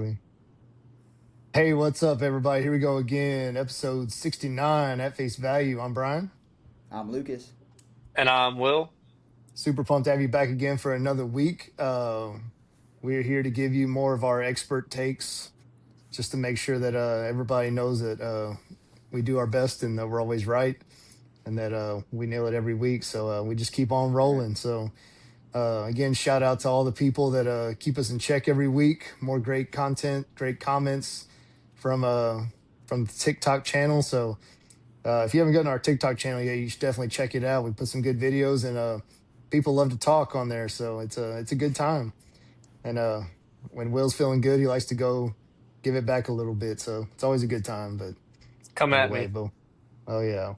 exactly. Hey, what's up, everybody? Here we go again. Episode 69 at face value. I'm Brian. I'm Lucas. And Will. Super pumped to have you back again for another week. We're here to give you more of our expert takes just to make sure that everybody knows that we do our best and that we're always right and that we nail it every week. So we just keep on All right. rolling. So, again, shout out to all the people that keep us in check every week. More great content, great comments from from the TikTok channel. So if you haven't gotten our TikTok channel yet, you should definitely check it out. We put some good videos, and people love to talk on there, so it's a good time. And when Will's feeling good, he likes to go give it back a little bit. So it's always a good time. But Come at anyway, me. Bill. Oh yeah.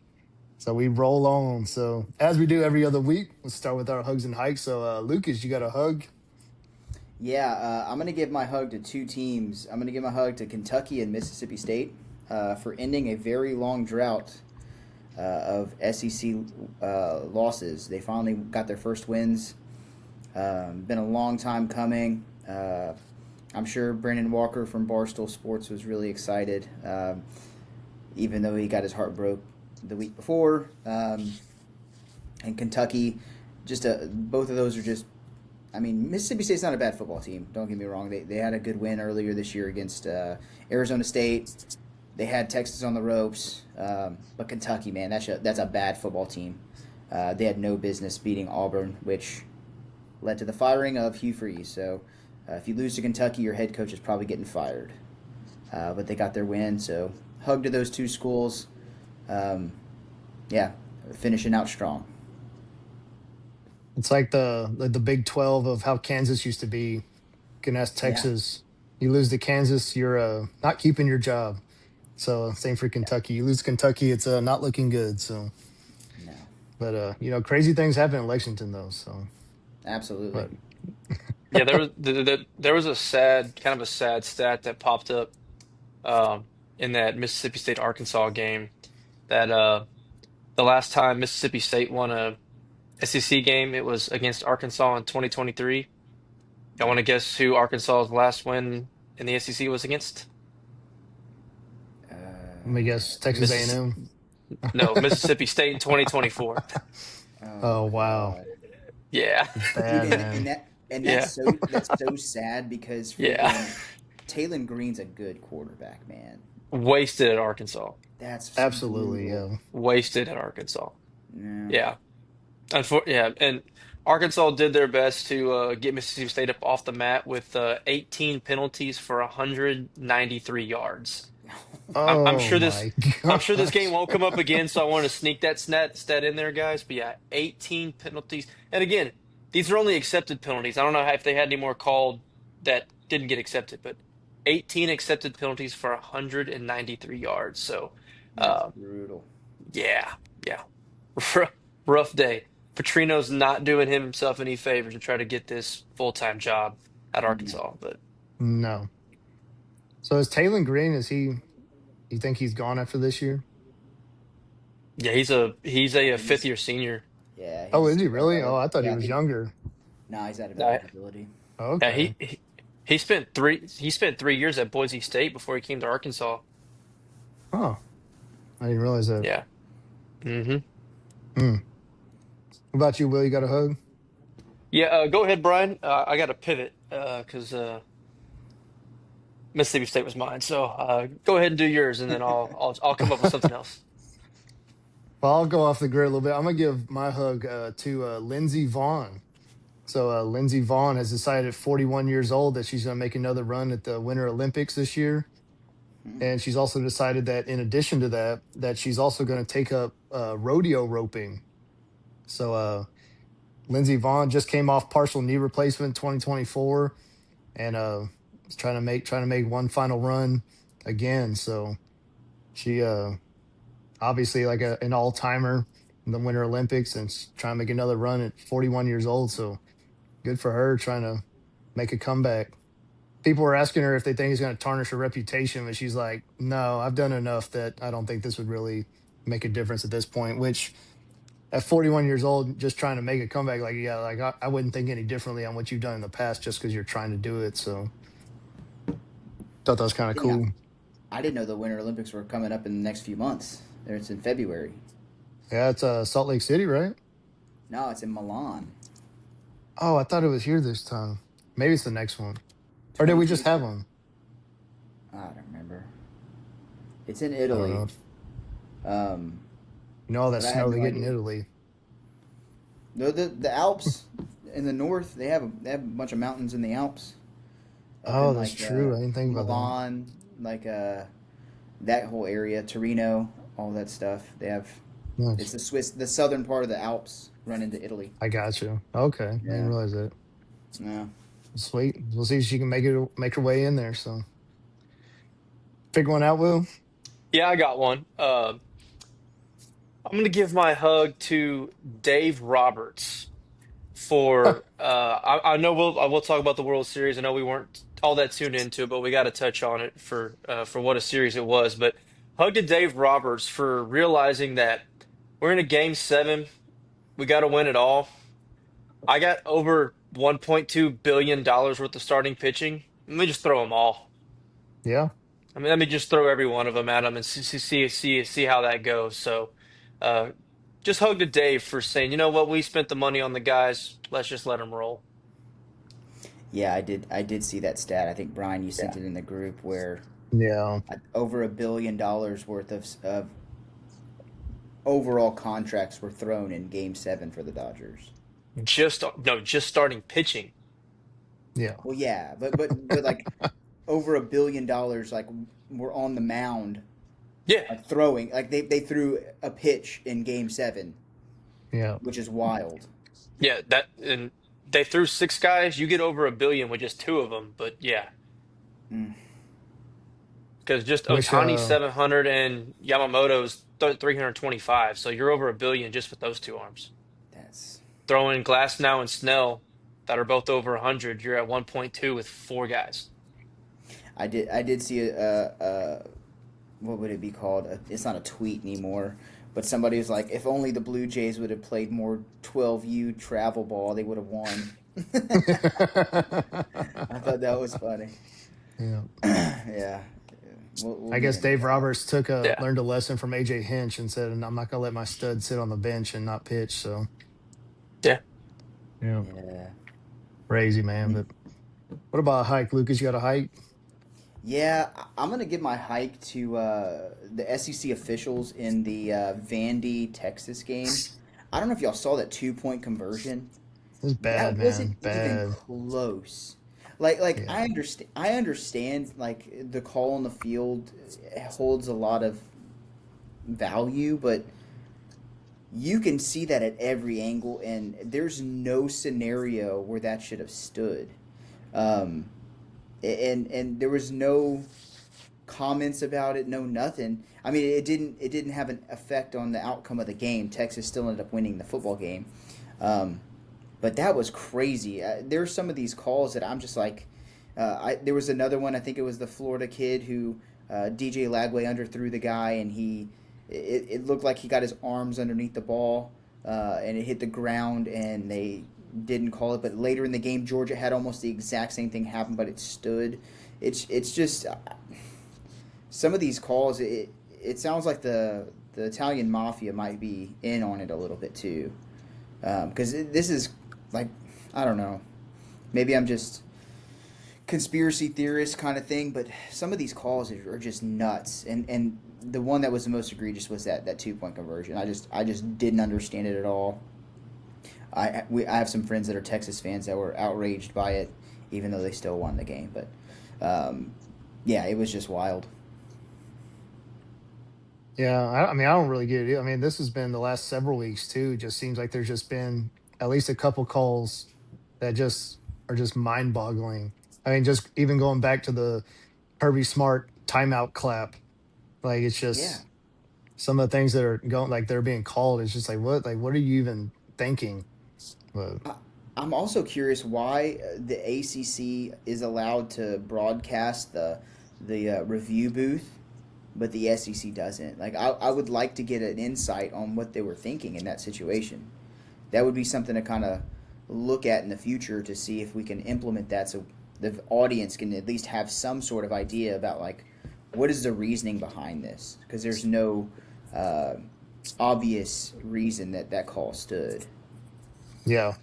So we roll on. So as we do every other week, let's start with our hugs and hikes. So Lucas, you got a hug? Yeah, I'm going to give my hug to two teams. I'm going to give my hug to Kentucky and Mississippi State for ending a very long drought of SEC losses. They finally got their first wins. Been a long time coming. I'm sure Brandon Walker from Barstool Sports was really excited, even though he got his heart broke the week before. And Kentucky, both of those are just. I mean, Mississippi State's not a bad football team. Don't get me wrong. They had a good win earlier this year against Arizona State. They had Texas on the ropes. But Kentucky, man, that's a bad football team. They had no business beating Auburn, which led to the firing of Hugh Freeze. So if you lose to Kentucky, your head coach is probably getting fired. But they got their win. So hug to those two schools. Yeah, finishing out strong. It's like the Big 12 of how Kansas used to be. You can ask Yeah. Texas. You lose to Kansas, you're not keeping your job. So same for Kentucky. You lose Kentucky, it's not looking good. So, No. but crazy things happen in Lexington though. So, Absolutely. but Yeah, there was a kind of a sad stat that popped up in that Mississippi State Arkansas game that the last time Mississippi State won a SEC game, it was against Arkansas in 2023. I want to guess who Arkansas's last win in the SEC was against? let me guess, Texas Missis A&M. no, Mississippi State in 2024. Oh Oh my wow, God. Yeah. Dude, bad and, man. and that and Yeah. that's so sad because Yeah. freaking Taylon Green's a good quarterback, man. Wasted at Arkansas. That's Absolutely, brutal. yeah. Wasted at Arkansas. Yeah. Yeah. Yeah, and Arkansas did their best to get Mississippi State up off the mat with 18 penalties for 193 yards. I'm Oh sure this my I'm sure this game gosh. won't come up again, so I want to sneak that stat in there, guys. But yeah, 18 penalties. And again, these are only accepted penalties. I don't know if they had any more called that didn't get accepted, but 18 accepted penalties for 193 yards. So, That's uh, brutal. yeah, yeah. Rough day. Petrino's not doing himself any favors to try to get this full-time job at No. Arkansas, but No. So is Taylor Green? Is he? You think he's gone after this year? yeah, he's a fifth He's year senior. yeah, Oh, is he's he really? Oh, I thought he yeah, was younger. no, he's out of Uh, eligibility. yeah, Okay. he spent 3 years at Boise State before he came to Arkansas. Oh, I didn't realize that. Yeah. Hmm. Hmm. What about you, Will? You got a hug? Yeah, go ahead, Brian. I got to pivot because Mississippi State was mine. So go ahead and do yours, and then I'll come up with something else. Well, I'll go off the grid a little bit. I'm gonna give my hug to Lindsey Vaughn. So Lindsey Vaughn has decided at 41 years old that she's gonna make another run at the Winter Olympics this year, Hmm. and she's also decided that in addition to that, that she's also gonna take up rodeo roping. So Lindsey Vaughn just came off partial knee replacement 2024, and is trying to make one final run again. So she obviously like an all timer in the Winter Olympics and trying to make another run at 41 years old. So good for her trying to make a comeback. People were asking her if they think it's going to tarnish her reputation, but she's like, "No, I've done enough that I don't think this would really make a difference at this point." Which at 41 years old, just trying to make a comeback, like yeah, like I wouldn't think any differently on what you've done in the past just because you're trying to do it. So Thought that was kind of Dang, cool. I didn't know the Winter Olympics were coming up in the next few months. It's in February. Yeah, it's Salt Lake City, right? No, it's in Milan, Oh, I thought it was here this time. Maybe it's the next one. Or did we just have 2026. one? I don't remember. It's in I don't Italy, know. um, You know all that but I had snow they no get in idea. Italy. No, the Alps in the north, they have a bunch of mountains in the Alps up Oh, in that's like true. I didn't think about that. Milan, like that whole area, Torino, all that stuff. They have it's Nice. the southern part of the Alps run into Italy. I got you. Okay, I didn't Yeah, realize that. yeah, Sweet. We'll see if she can make her way in there. So figure one out, Will. Yeah, I got one. I'm gonna give my hug to Dave Roberts for I know we'll talk about the World Series. I know we weren't all that tuned into it, but we got to touch on it for what a series it was. But hug to Dave Roberts for realizing that we're in a game seven. We got to win it all. I got over $1.2 billion worth of starting pitching. Let me just throw them all. Yeah. I mean, let me just throw every one of them at him and see how that goes. So, uh, just hug to Dave for saying, you know what, we spent the money on the guys. Let's just let them roll. yeah. I did see that stat. I think Brian, you sent Yeah. it in the group where Yeah. over $1 billion worth of overall contracts were thrown in Game Seven for the Dodgers. Just no, just starting pitching. Yeah. Well, yeah, but like over $1 billion, like were on the mound, Yeah, like throwing, like they threw a pitch in Game Seven, Yeah. which is wild. yeah. That and they threw six guys. You get over a billion with just two of them. But yeah, Mm, because just Wish. Otani 700 and Yamamoto's 325. So you're over a billion just with those two arms. that's Throw in Glass now and Snell that are both over 100. You're at 1.2 with four guys. I did see a what would it be called? It's not a tweet anymore, but somebody was like, if only the Blue Jays would have played more 12U travel ball, they would have won. I thought that was funny. Yeah. Yeah, we'll I get guess into Dave that. Roberts Yeah, learned a lesson from AJ Hinch and said, "I'm not gonna let my stud sit on the bench and not pitch." So yeah. yeah, Yeah. crazy man. But what about a hike, Lucas? You got a hike? Yeah, I'm gonna give my hike to the SEC officials in the Vandy Texas game. I don't know if y'all saw that 2 point conversion. It's That bad, wasn't man. even Bad. close. Like Yeah. I understand like the call on the field holds a lot of value, but you can see that at every angle, and there's no scenario where that should have stood. Um, and there was no comments about it, no nothing. I mean, it didn't have an effect on the outcome of the game. Texas still ended up winning the football game, um, but that was crazy. There are some of these calls that I'm just like, there was another one. I think it was the Florida kid who DJ Lagway underthrew the guy, and it looked like he got his arms underneath the ball, and it hit the ground, and they didn't call it. But later in the game, Georgia had almost the exact same thing happen, but it stood. It's just some of these calls. It sounds like the Italian mafia might be in on it a little bit too, because this is like, I don't know. Maybe I'm just conspiracy theorist kind of thing, but some of these calls are just nuts. And the one that was the most egregious was that 2 point conversion. I just didn't understand it at all. I have some friends that are Texas fans that were outraged by it, even though they still won the game. But yeah, it was just wild. Yeah. I mean, I don't really get it. I mean, this has been the last several weeks too. It just seems like there's just been at least a couple calls that just are just mind boggling. I mean, just even going back to the Kirby Smart timeout clap, like it's Yeah. just some of the things that are going like they're being called. It's just like what are you even thinking? But I, I'm also curious why the ACC is allowed to broadcast the review booth, but the SEC doesn't. Like, I would like to get an insight on what they were thinking in that situation. That would be something to kind of look at in the future to see if we can implement that. So the audience can at least have some sort of idea about like what is the reasoning behind this, because there's no uh, obvious reason that that call stood. Yeah.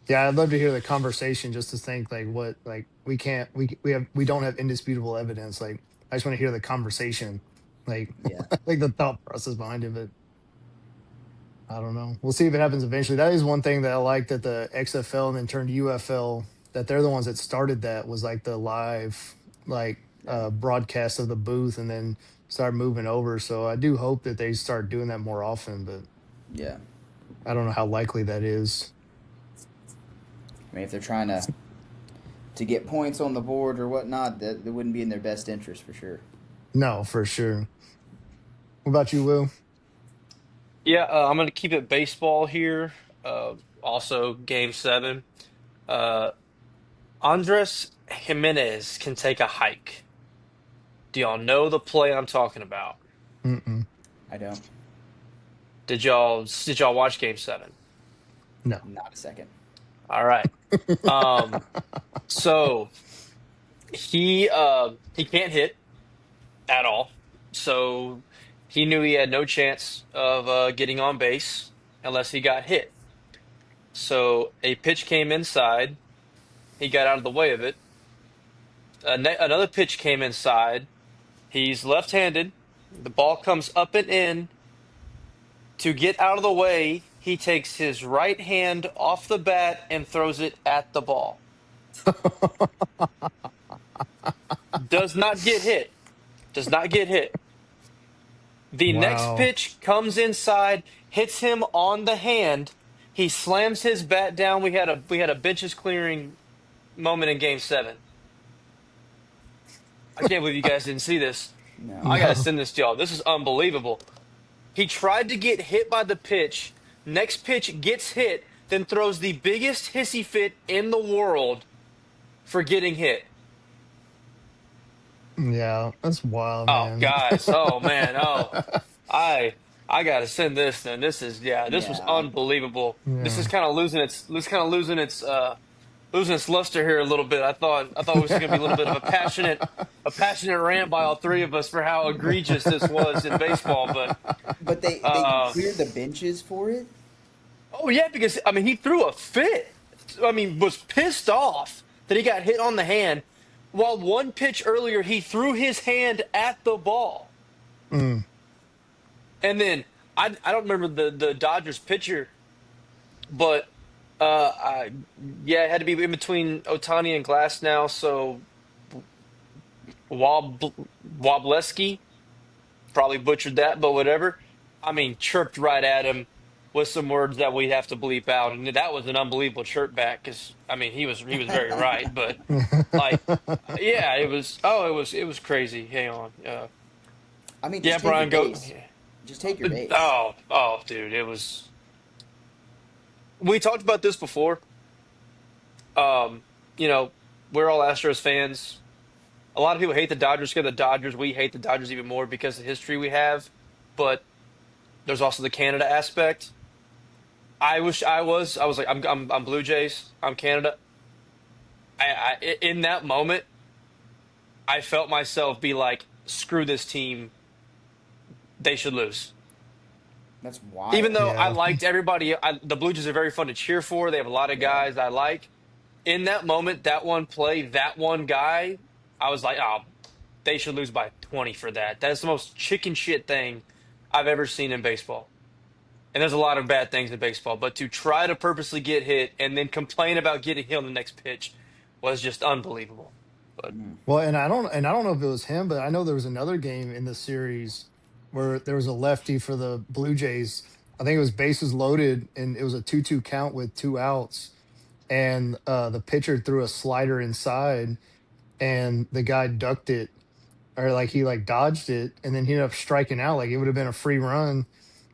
Yeah, I'd love to hear the conversation just to think like what like we don't have indisputable evidence. Like I just want to hear the conversation. Like Yeah, like the thought process behind it, but I don't know. We'll see if it happens eventually. That is one thing that I like that the XFL and then turned UFL, that they're the ones that started that, was like the live like yeah, broadcast of the booth and then start moving over. So I do hope that they start doing that more often, but yeah. I don't know how likely that is. I mean, if they're trying to get points on the board or whatnot, that wouldn't be in their best interest for sure. No, for sure. What about you, Will? Yeah, I'm gonna keep it baseball here. Also, Game 7. Uh, Andres Jimenez can take a hike. Do y'all know the play I'm talking about? Mm-mm. I don't. Did y'all watch Game 7? No. Not a second. All right. Um, so he can't hit at all. So he knew he had no chance of getting on base unless he got hit. So a pitch came inside. He got out of the way of it. Another pitch came inside. He's left-handed. The ball comes up and in. To get out of the way, he takes his right hand off the bat and throws it at the ball. Does not get hit. Does not get hit. The next Wow. pitch comes inside, hits him on the hand. He slams his bat down. We had a benches clearing moment in Game 7. I can't believe you guys didn't see this. No. I gotta No. send this to y'all. This is unbelievable. He tried to get hit by the pitch. Next pitch gets hit, then throws the biggest hissy fit in the world for getting hit. Yeah, that's wild, Oh, man. guys. Oh man. Oh, I I gotta send this. Then this was Yeah. unbelievable. This is Yeah. kind of losing its luster here a little bit. I thought it was gonna be a little bit of a passionate rant by all three of us for how egregious this was in baseball. But But they uh, cleared the benches for it. oh yeah, because I mean he threw a fit. I mean was pissed off that he got hit on the hand. While one pitch earlier he threw his hand at the ball. Mm. And then I don't remember the Dodgers pitcher, but I, yeah, it had to be in between Otani and Glass now. So Wobleski probably butchered that, but whatever. I mean, chirped right at him with some words that we'd have to bleep out, and that was an unbelievable chirp back because I mean he was very right, but like yeah, it was it was crazy. Hang on, I mean, yeah, just take your Brian, go. base. Just take your base. Oh, dude, it was. We talked about this before. Um, you know, we're all Astros fans. A lot of people hate the Dodgers because of the Dodgers. We hate the Dodgers even more because of the history we have. But there's also the Canada aspect. I wish I was. I was like, I'm Blue Jays. I'm Canada. In that moment, I felt myself be like, screw this team. They should lose. That's Even wild. though I Yeah. liked everybody, the Blue Jays are very fun to cheer for. They have a lot of Yeah. guys I like. In that moment, that one play, that one guy, I was like, oh, they should lose by 20 for that. That is the most chicken shit thing I've ever seen in baseball. And there's a lot of bad things in baseball, but to try to purposely get hit and then complain about getting hit on the next pitch was just unbelievable. But Mm. Well, and I don't know if it was him, but I know there was another game in the series where there was a lefty for the Blue Jays. I think it was bases loaded and it was a 2-2 count with two outs, and the pitcher threw a slider inside and the guy ducked it, or like he like dodged it, and then he ended up striking out. Like it would have been a free run.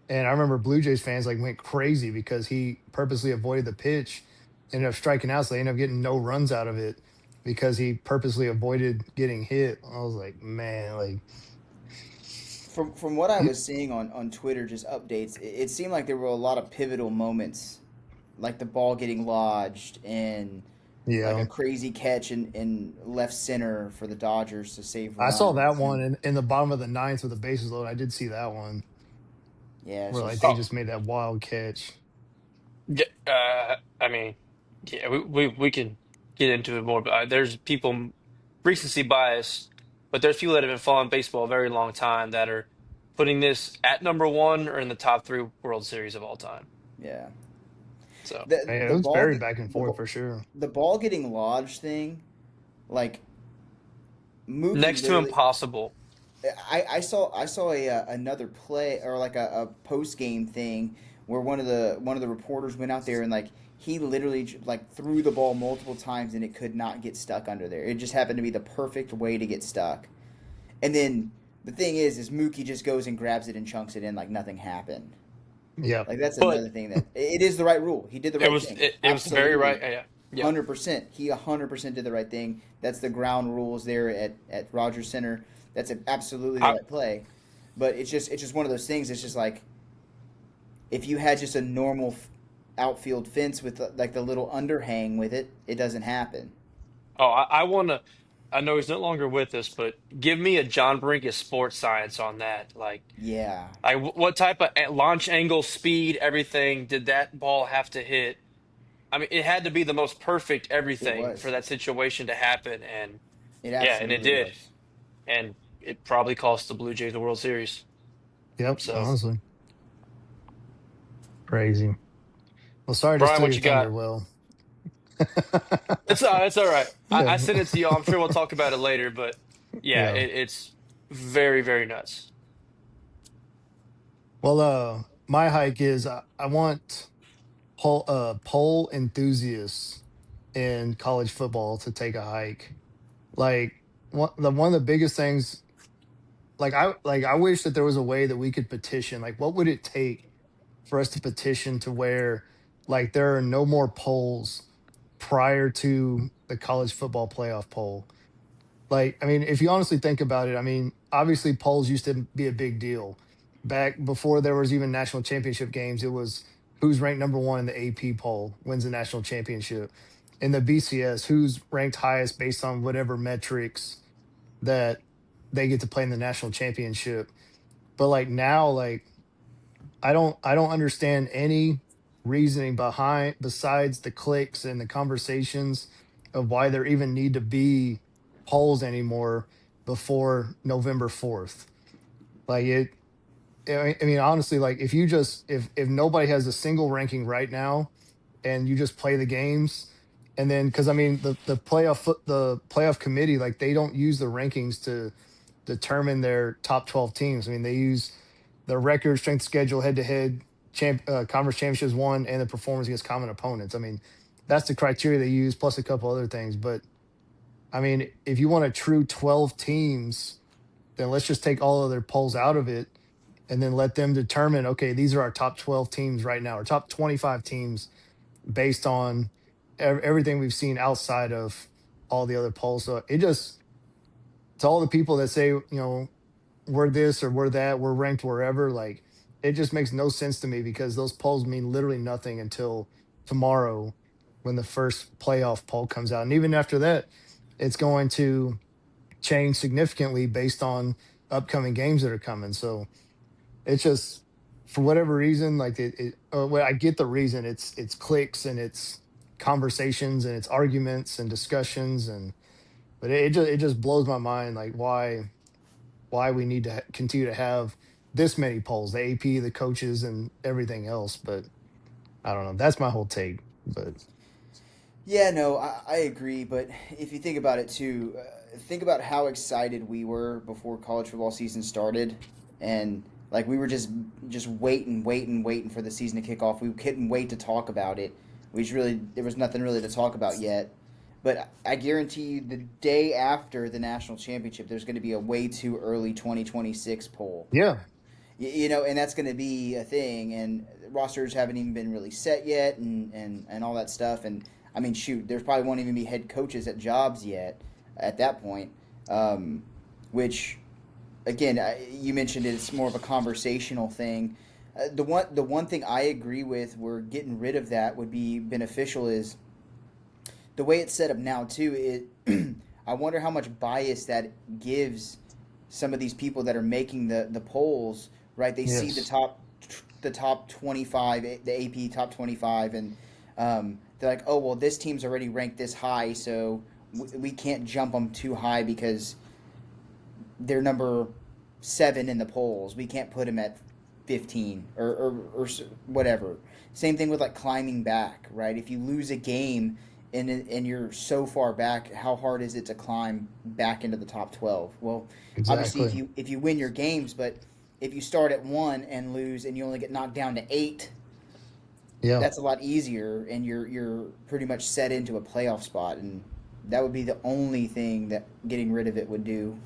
And I remember Blue Jays fans like went crazy because he purposely avoided the pitch, ended up striking out, so they ended up getting no runs out of it because he purposely avoided getting hit. I was like, man, like, From what I was seeing on Twitter, just updates, it seemed like there were a lot of pivotal moments, like the ball getting lodged and like a Yeah. crazy catch in left center for the Dodgers to save I saw that runs. one And in the bottom of the ninth with the bases loaded. I did see that one yeah, it's where like they just Oh, just made that wild catch. yeah, I mean, yeah, we can get into it more, but there's people recency bias, but there's people that have been following baseball a very long time that are putting this at number one or in the top three World Series of all time. yeah. So Man, The it was ball very get, back and forth for sure. the ball getting lodged thing, like Mookie next to literally. impossible. I saw another play or like a post game thing where one of the reporters went out there and like he literally like threw the ball multiple times and it could not get stuck under there. It just happened to be the perfect way to get stuck. And then the thing is Mookie just goes and grabs it and chunks it in like nothing happened. Yep. Like that's But another thing that it is the right rule. He did the it right was thing. it was very right. Absolutely. Yeah, yeah. 100%. He 100% did the right thing. That's the ground rules there at Rogers Center. That's absolutely the I, right play. But it's just one of those things. It's just like if you had just a normal outfield fence with like the little underhang with it, it doesn't happen. I want to. I know he's no longer with us, but give me a John Brinkus sports science on that. Yeah, What type of launch angle, speed, everything did that ball have to hit? I mean, it had to be the most perfect it everything for was. that situation to happen, and It yeah, and it absolutely did, was. and it probably cost the Blue Jays the World Series. Yep. So, Honestly, crazy. Well, sorry to Brian, steal what your you got? thunder, Will. It's all right. I Yeah. sent it to you. I'm sure we'll talk about it later, but yeah, Yeah. it's very, very nuts. Well, my hike is I want pole enthusiasts in college football to take a hike. Like one of the biggest things, I wish that there was a way that we could petition. Like, what would it take for us to petition to where like there are no more polls prior to the college football playoff poll? Like, I mean, if you honestly think about it, I mean, obviously polls used to be a big deal. Back before there was even national championship games, it was who's ranked number one in the AP poll wins the national championship. In the BCS, who's ranked highest based on whatever metrics that they get to play in the national championship. But like now, like I don't understand any reasoning behind besides the clicks and the conversations of why there even need to be polls anymore before November 4th. Like it I mean honestly, like if you just if nobody has a single ranking right now and you just play the games and then because I mean the playoff committee, like they don't use the rankings to determine their top 12 teams. I mean, they use their record, strength schedule, head to head, conference championships won, and the performance against common opponents. I mean, that's the criteria they use, plus a couple other things. But I mean, if you want a true 12 teams, then let's just take all of their polls out of it and then let them determine, okay, these are our top 12 teams right now, or top 25 teams based on everything we've seen outside of all the other polls. So it just, to all the people that say, we're this or we're that, we're ranked wherever. Like it just makes no sense to me because those polls mean literally nothing until tomorrow when the first playoff poll comes out. And even after that, it's going to change significantly based on upcoming games that are coming. So it's just for whatever reason, like well, I get the reason. It's clicks and it's conversations and it's arguments and discussions but it just blows my mind like why we need to continue to have this many polls, the AP, the coaches, and everything else. But I don't know. That's my whole take. But Yeah, no, I agree. But if you think about it too, think about how excited we were before college football season started, and like we were just waiting for the season to kick off. We couldn't wait to talk about it. We just really there was nothing really to talk about yet. But I guarantee you, the day after the national championship, there's going to be a way too early 2026 poll. yeah, And that's going to be a thing. And rosters haven't even been really set yet, and all that stuff. And I mean, shoot, there probably won't even be head coaches at jobs yet at that point. Which, again, you mentioned it's more of a conversational thing. The one thing I agree with, we're getting rid of that would be beneficial is the way it's set up now too, it I wonder how much bias that gives some of these people that are making the polls. Right, they see Yes, the top 25, the AP top 25, and they're like, oh well, this team's already ranked this high, so we can't jump them too high because they're number 7 in the polls. We can't put them at 15 or whatever. Same thing with like climbing back, right? If you lose a game and you're so far back, how hard is it to climb back into the top 12? Well, obviously exactly. if you win your games, but if you start at 1 and lose and you only get knocked down to 8, Yeah. that's a lot easier and you're pretty much set into a playoff spot, and that would be the only thing that getting rid of it would do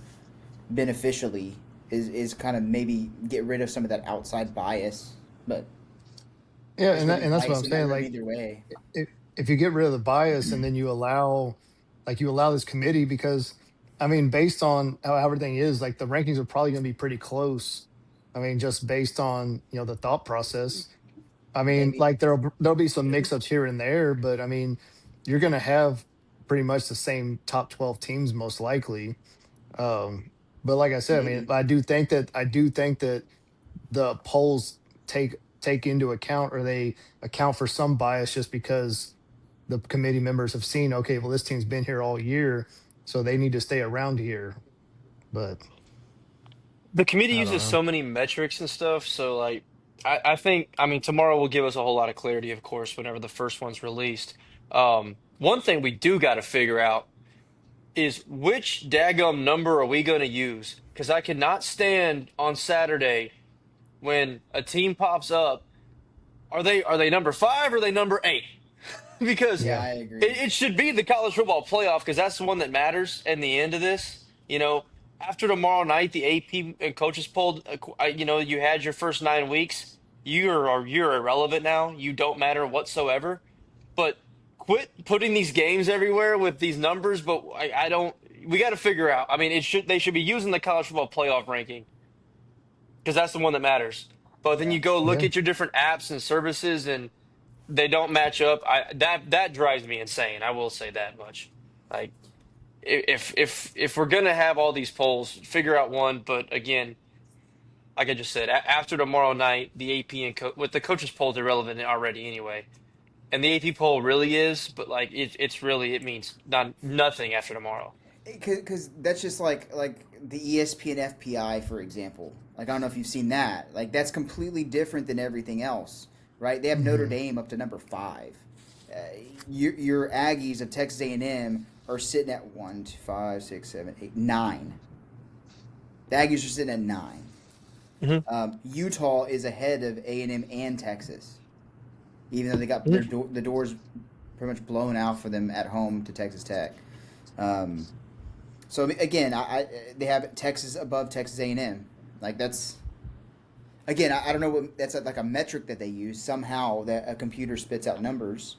beneficially is kind of maybe get rid of some of that outside bias. But Yeah, there's really and that's what bias I'm in that saying. room Like, either way. if if you get rid of the bias and then you allow, like, you allow this committee, because I mean, based on how everything is, like, the rankings are probably going to be pretty close. I mean, just based on, the thought process. I mean, Maybe. like, there'll be some mix-ups here and there, but I mean, you're going to have pretty much the same top 12 teams most likely. Um, but like I said, I mean, Maybe. I do think that the polls take into account, or they account for some bias, just because the committee members have seen, okay, well, this team's been here all year, so they need to stay around here. But The committee I don't uses know. so many metrics and stuff, so like I think I mean tomorrow will give us a whole lot of clarity, of course, whenever the first one's released. One thing we do got to figure out is which daggum number are we going to use? Because I cannot stand on Saturday when a team pops up. Are they number 5 or are they number 8? Because Yeah, Yeah, I agree. it should be the college football playoff because that's the one that matters in the end of this. After tomorrow night, the AP and coaches poll, you had your first 9 weeks. You're irrelevant now. You don't matter whatsoever. But quit putting these games everywhere with these numbers. But I don't. We got to figure out. I mean, they should be using the college football playoff ranking because that's the one that matters. But then Yeah. you go look yeah. at your different apps and services and they don't match up. That drives me insane. I will say that much. Like if we're gonna have all these polls, figure out one. But again, like I just said, after tomorrow night, the AP and with the coaches polls irrelevant already anyway, and the AP poll really is. But like it means nothing after tomorrow. Because that's just like the ESPN FPI, for example. Like, I don't know if you've seen that. Like, that's completely different than everything else, right? They have Notre Hmm. Dame up to number 5. Uh, your Aggies of Texas A&M are sitting at 1, 2, 5, 6, 7, 8, 9. The Aggies are sitting at 9. Hmm. Utah is ahead of A&M and Texas, even though they got Hmm. the doors pretty much blown out for them at home to Texas Tech. Um, so again, they have Texas above Texas A&M. Like, that's again, I don't know what that's like a metric that they use somehow that a computer spits out numbers.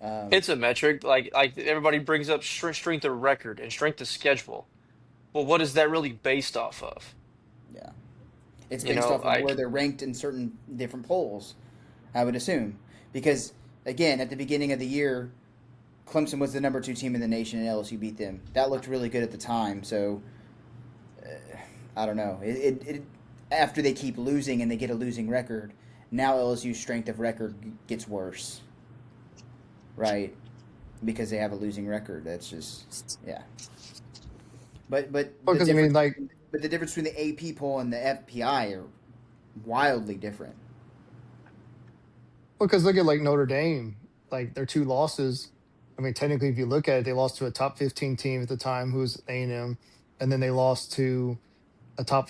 Um, It's a metric. Like everybody brings up strength of record and strength of schedule. Well, what is that really based off of? yeah, it's You based know, off of where like they're ranked in certain different polls. I would assume because again, at the beginning of the year, Clemson was the number 2 team in the nation, and LSU beat them. That looked really good at the time. So I don't know. After they keep losing and they get a losing record, now LSU's strength of record gets worse, right? Because they have a losing record. That's just yeah. But the Because I mean, difference like, but the difference between the AP poll and the FPI are wildly different. because look at, like, Notre Dame, like, their two losses. I mean, technically, if you look at it, they lost to a top 15 team at the time, who was A&M, and then they lost to a top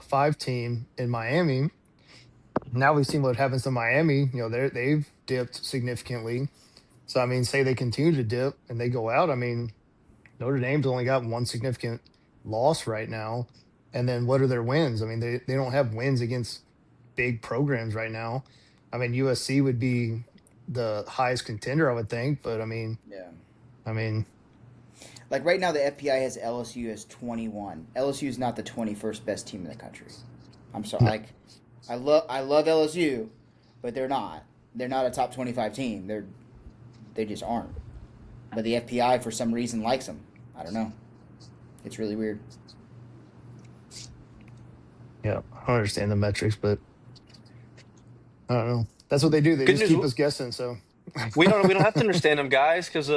5 team in Miami. Now we've seen what happens to Miami. They've dipped significantly. So I mean, say they continue to dip and they go out. I mean, Notre Dame's only got one significant loss right now. And then what are their wins? I mean, they don't have wins against big programs right now. I mean, USC would be the highest contender, I would think. But Yeah. I mean, Like right now, the FPI has LSU as 21. LSU is not the 21st best team in the country. I'm sorry. no, Like, I love LSU, but they're not. They're not a top 25 team. They just aren't. but the FPI for some reason likes him. I don't know. It's really weird. Yeah, I don't understand the metrics, but I don't know. That's what they do. They Good just news. keep us guessing. So We don't have to understand them, guys, because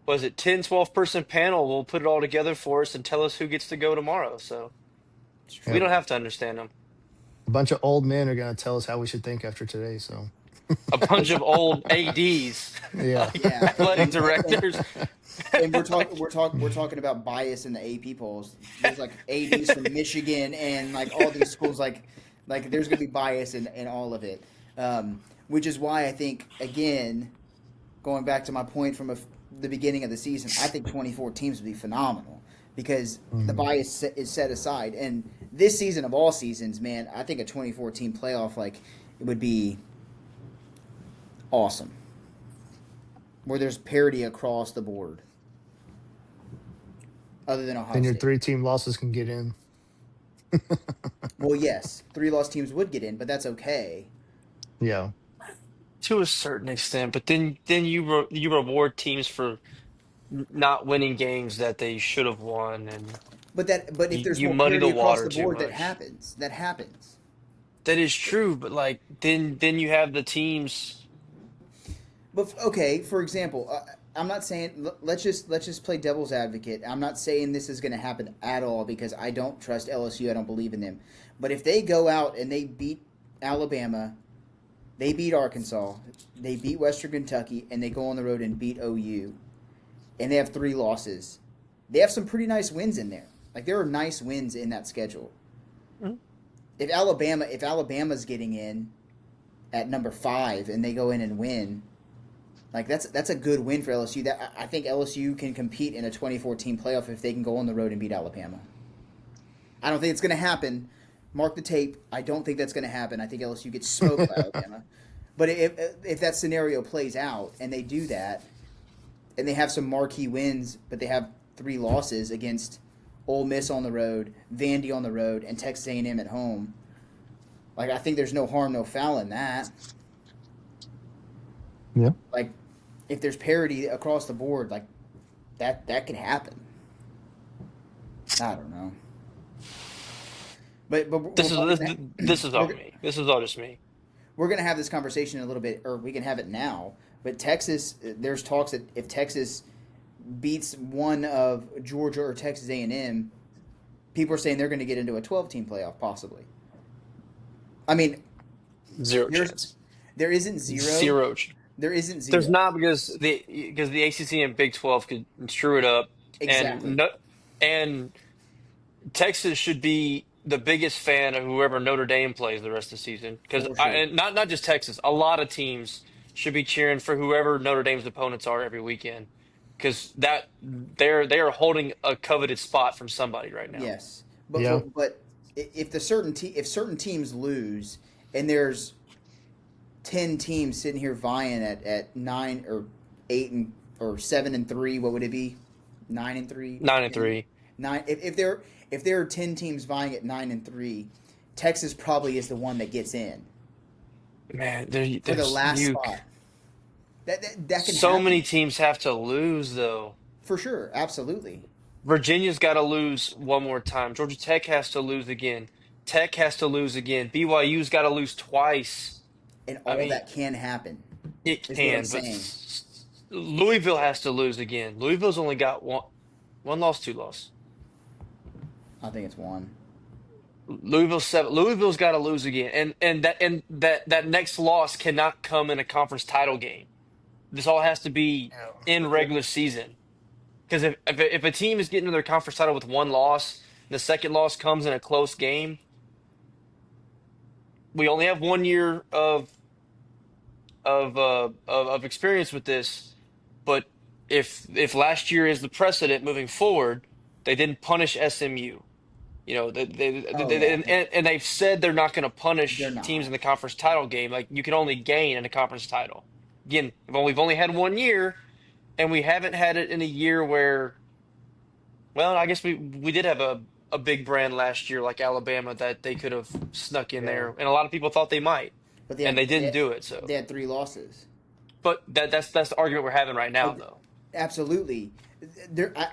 was it 10, 12 person panel will put it all together for us and tell us who gets to go tomorrow. So It's we yeah, don't true. have to understand them. a bunch of old men are going to tell us how we should think after today. So A bunch of old ADs, yeah, like Yeah, athletic directors. and we're talking Like, we're talking about bias in the AP polls. There's like ADs from Michigan and like all these schools. Like there's gonna be bias in all of it, which is why I think again, going back to my point from the beginning of the season, I think 24 teams would be phenomenal because the Mhm. bias is set aside. And this season of all seasons, man, I think a 24 team playoff like it would be awesome, where there's parity across the board, other than Ohio Then your State. 3 team losses can get in. Well, yes, three lost teams would get in, but that's okay. Yeah, to a certain extent, but then you reward teams for not winning games that they should have won, and But if there's you more muddy parity the across water the too board, much. That happens. That is true, but like then you have the teams. But okay, for example, I'm not saying let's just play devil's advocate. I'm not saying this is going to happen at all because I don't trust LSU. I don't believe in them. But if they go out and they beat Alabama, they beat Arkansas, they beat Western Kentucky, and they go on the road and beat OU, and they have three losses, they have some pretty nice wins in there. Like there are nice wins in that schedule. If Alabama's getting in at number 5 and they go in and win, like that's a good win for LSU. That I think LSU can compete in a 2014 playoff if they can go on the road and beat Alabama. I don't think it's going to happen. Mark the tape. I don't think that's going to happen. I think LSU gets smoked by Alabama. But if that scenario plays out and they do that, and they have some marquee wins, but they have three losses against Ole Miss on the road, Vandy on the road, and Texas A&M at home, like I think there's no harm, no foul in that. yeah. Like if there's parity across the board, like that can happen. I don't know, but we're This is probably this is all we're me. This is all just me. we're gonna have this conversation in a little bit, or we can have it now. But Texas, there's talks that if Texas beats one of Georgia or Texas A&M, people are saying they're going to get into a 12-team playoff possibly. I mean, Zero there's chance. there isn't zero. Zero. There isn't There's zero. not because the ACC and Big 12 could screw it up, and Exactly. no, and Texas should be the biggest fan of whoever Notre Dame plays the rest of the season. Because For sure. and not just Texas, a lot of teams should be cheering for whoever Notre Dame's opponents are every weekend. Because they are holding a coveted spot from somebody right now. Yes. But Yeah. but, but if certain teams lose and there's 10 teams sitting here vying at 9 or 8 and or 7 and 3, what would it be? 9 and 3? 9-3. Nine if there are 10 teams vying at 9 and 3, Texas probably is the one that gets in Man, for the there's last you. spot. That can So many happen. teams have to lose though. For sure. Absolutely. Virginia's got to lose one more time. Georgia Tech has to lose again. Tech has to lose again. BYU's got to lose twice. And I all mean, that can happen it is what I'm can, but saying. Louisville has to lose again. Louisville's only got one loss, two loss. I think it's one. Louisville seven. Louisville's got to lose again, and that next loss cannot come in a conference title game. This all has to be Yeah. in regular season. Because if a team is getting to their conference title with one loss, and the second loss comes in a close game, we only have 1 year of experience with this. But if last year is the precedent moving forward, they didn't punish SMU. You know, Oh yeah. and they've said they're not going to They're punish teams in not. the conference title game. Like you can only gain in a conference title. Again, we've only had 1 year, and we haven't had it in a year where. Well, I guess we did have a big brand last year like Alabama that they could have snuck in Yeah. there, and a lot of people thought they might, But and they didn't do it. they So had three losses. But that's the argument we're having right Oh, now, though. absolutely.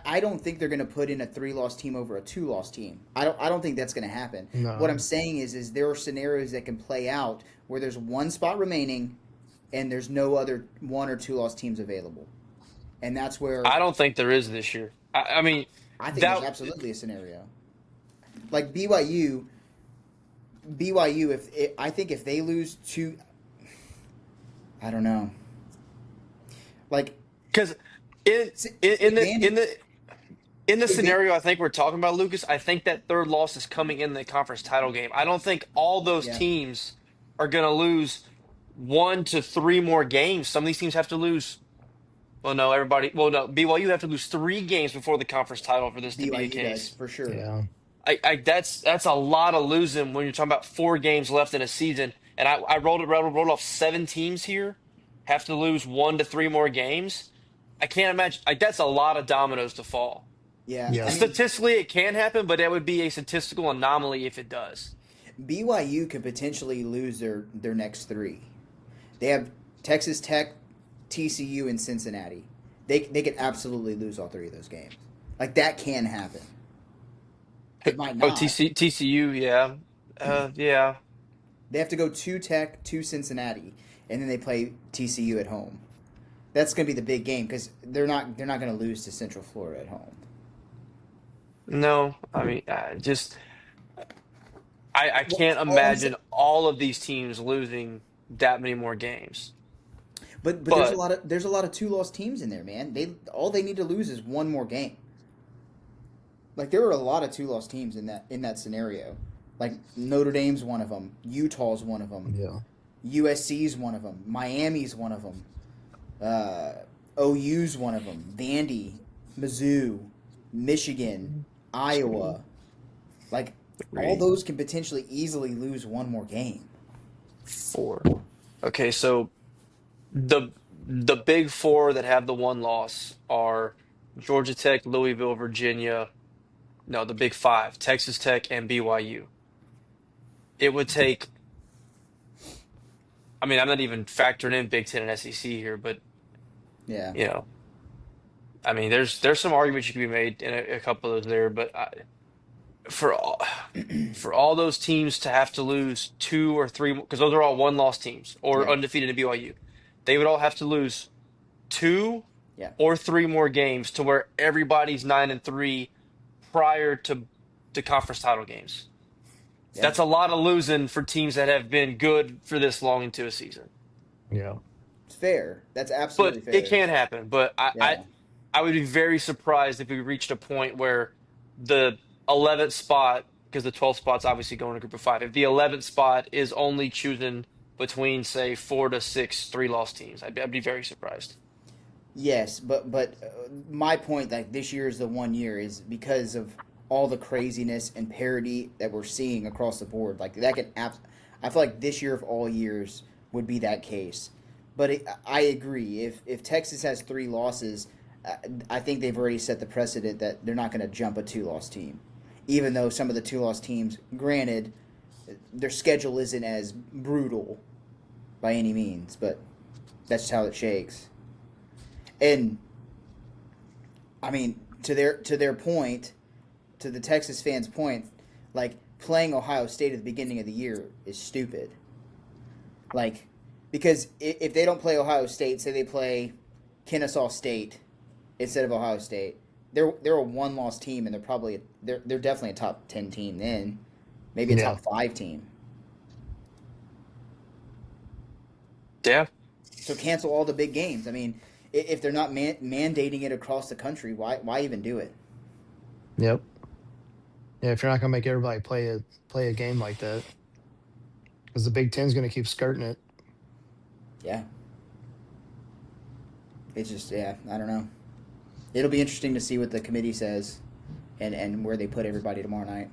I don't think they're going to put in a three-loss team over a two-loss team. I don't think that's going to happen. What I'm No, saying is there are scenarios that can play out where there's one spot remaining, and there's no other one or two-loss teams available, and that's where I don't think there is this year. I mean, I think there's that absolutely a scenario like BYU. I think if they lose two, I don't know. Like because in in the Vandy, in the Vandy, scenario I think we're talking about, Lucas, I think that third loss is coming in the conference title game. I don't think all those yeah, teams are going to lose 1 to 3 more games. Some of these teams have to lose. Well, no, everybody. Well, no, BYU have to lose 3 games before the conference title for this to be a BYU does case. for sure. yeah, That's a lot of losing when you're talking about 4 games left in a season. And I rolled off 7 teams here have to lose 1 to 3 more games. I can't imagine. That's a lot of dominoes to fall. Yeah, I yeah, mean Statistically, it can happen, but that would be a statistical anomaly if it does. BYU could potentially lose their next three. They have Texas Tech, TCU, and Cincinnati. They could absolutely lose all three of those games. Like that can happen. It might Oh, not. TCU, yeah, yeah. They have to go to Tech, to Cincinnati, and then they play TCU at home. That's going to be the big game because they're not going to lose to Central Florida at home. No, I mean, just I Well, can't all I'm saying, imagine all of these teams losing that many more games. but But there's a lot of two loss teams in there, man. All they need to lose is one more game. Like there are a lot of two loss teams in that scenario. Like Notre Dame's one of them, Utah's one of them, yeah. USC's one of them, Miami's one of them, uh, OU's one of them, Vandy, Mizzou, Michigan, two, Iowa. Like all three, those can potentially easily lose one more game. 4. Okay, so the the big four that have the one loss are Georgia Tech, Louisville, Virginia. No, the big five, Texas Tech and BYU. It would take, I mean, I'm not even factoring in Big Ten and SEC here, but Yeah, you know, I mean, there's some arguments you could be made in a couple of those there, but for all for all those teams to have to lose 2 or 3, because those are all one-loss teams or yeah, undefeated in BYU, they would all have to lose two yeah, or 3 more games to where everybody's 9-3 prior to conference title games. yeah. That's a lot of losing for teams that have been good for this long into a season. Yeah. It's fair. That's But absolutely it fair. can happen. But Yeah, I would be very surprised if we reached a point where the 11th spot, because the 12th spot's obviously going to group of five, if the 11th spot is only choosing between, say, 4 to 6 3-loss teams, I'd be very surprised. yes, but my point, like this year is the one year, is because of all the craziness and parity that we're seeing across the board. Like that can, I feel like this year of all years would be that case. But I agree. If Texas has three losses, I think they've already set the precedent that they're not going to jump a two-loss team, even though some of the two-loss teams, granted, their schedule isn't as brutal by any means, but that's how it shakes. And I mean, to their point, to the Texas fans' point, like playing Ohio State at the beginning of the year is stupid. Like, because if they don't play Ohio State, say they play Kennesaw State instead of Ohio State, they're a one loss team, and they're definitely a top 10 team then, maybe a Yeah. top 5 team. Yeah. So cancel all the big games. I mean, if they're not mandating it across the country, why even do it? Yep. Yeah. If you're not gonna make everybody play a game like that, because the Big Ten's gonna keep skirting it. Yeah, it's just I don't know. It'll be interesting to see what the committee says, and where they put everybody tomorrow night.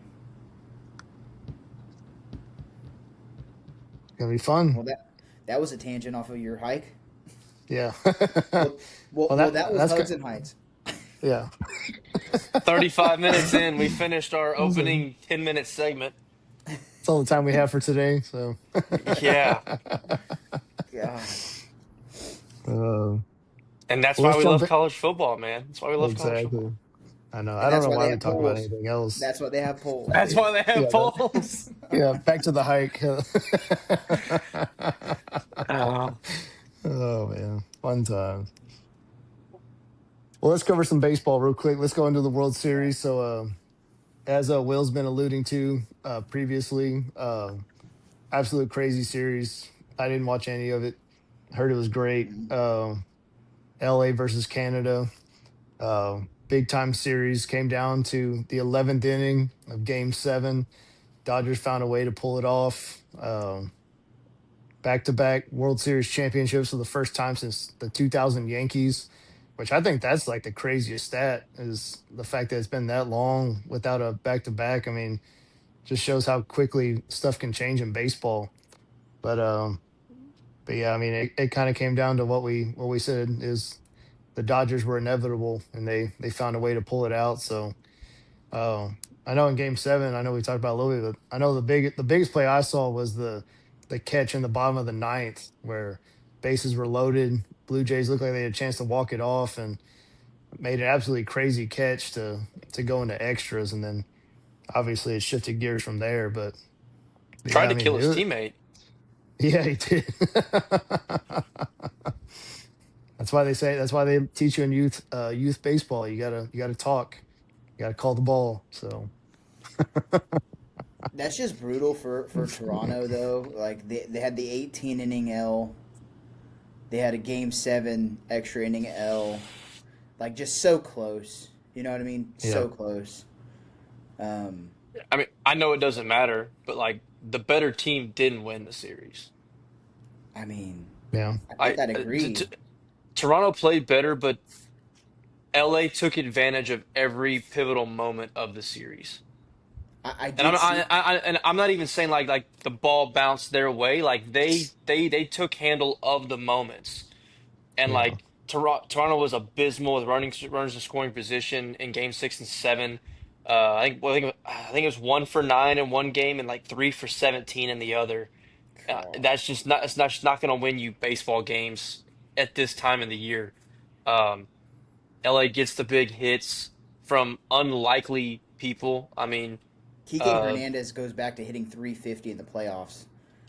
It's gonna be fun. Well, that was a tangent off of your hike. Yeah. Well, well, Well, well that was that's Hugs good. and Heights. Yeah. 35 minutes in, we finished our That's opening 10-minute segment. all the time we have for today. So. Yeah. God. Uh, And that's well, why let's we jump love in. college football, man. That's why we love college Exactly. football. I know. I And don't that's know why why they we have talk about polls. anything else. That's why they have polls, That's dude. why they have Yeah, that, polls. yeah, back to the hike. Uh, Oh man, fun times. Well, let's cover some baseball real quick. Let's go into the World Yeah. Series. So, as Will's been alluding to previously, absolute crazy series. I didn't watch any of it. Heard it was great. Mhm. LA versus Canada. Big time series came down to the 11th inning of Game Seven. Dodgers found a way to pull it off. Back to back World Series championships for the first time since the 2000 Yankees, which I think that's like the craziest stat is the fact that it's been that long without a back to back. I mean, just shows how quickly stuff can change in baseball. But but yeah, I mean, it kind of came down to what we said is the Dodgers were inevitable and they found a way to pull it out. So I know in Game Seven, I know we talked about it a little bit, but I know the biggest play I saw was the catch in the bottom of the ninth where bases were loaded. Blue Jays looked like they had a chance to walk it off and made an absolutely crazy catch to go into extras, and then obviously it shifted gears from there. But tried yeah, I to mean, kill his teammate. yeah, he did. That's why they say that's why they teach you in youth baseball. You gotta talk. You gotta call the ball. So That's just brutal for Toronto though. Like they had the 18 inning L. They had a game 7 extra inning L. Like just so close. You know what I mean? yeah, So close. Um, I mean, I know it doesn't matter, but like the better team didn't win the series. I mean, yeah, I think I I'd agree. Toronto played better, but LA took advantage of every pivotal moment of the series. I And did see. I'm not even saying like the ball bounced their way. Like they took handle of the moments. And yeah, like Toronto was abysmal with runners in scoring position in Game 6 and 7. I think it was 1 for 9 in one game and like 3 for 17 in the other. God. That's just not it's not just not going to win you baseball games at this time of the year. Um, LA gets the big hits from unlikely people. I mean, Kike uh, Hernandez goes back to hitting 350 in the playoffs.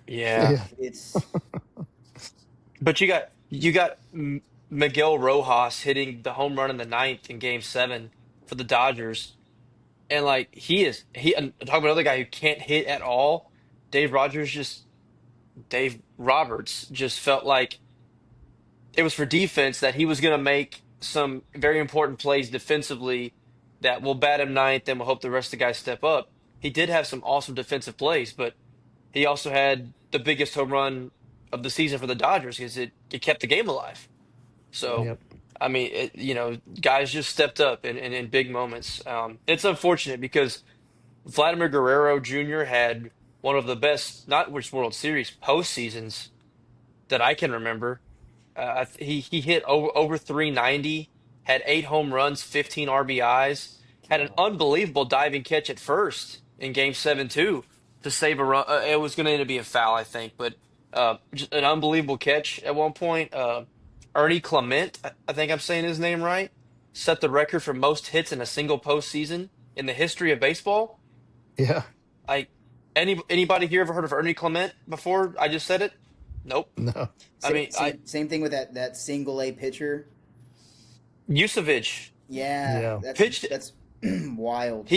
yeah, yeah, It's but you got Miguel Rojas hitting the home run in the ninth in Game 7 for the Dodgers. And like and talk about another guy who can't hit at all. Dave Rogers just Dave Roberts just felt like it was for defense that he was going to make some very important plays defensively that will bat him ninth and will hope the rest of the guys step up. He did have some awesome defensive plays, but he also had the biggest home run of the season for the Dodgers because it kept the game alive. yep. So, yep, I mean, guys just stepped up in big moments. It's unfortunate because Vladimir Guerrero Jr. had one of the best, not which World Series postseasons that I can remember. He hit over 390, had 8 home runs, 15 RBIs, had an God. unbelievable diving catch at first in Game 7 too to save a run. It was going to end up being a foul, I think, but just an unbelievable catch at one point. Ernie Clement, I think I'm saying his name right, set the record for most hits in a single postseason in the history of baseball. yeah. Like anybody here ever heard of Ernie Clement before? I just said it. Nope. No, I Same, mean, I same thing with that single A pitcher. Yusevich Yeah, yeah, pitched. that's wild.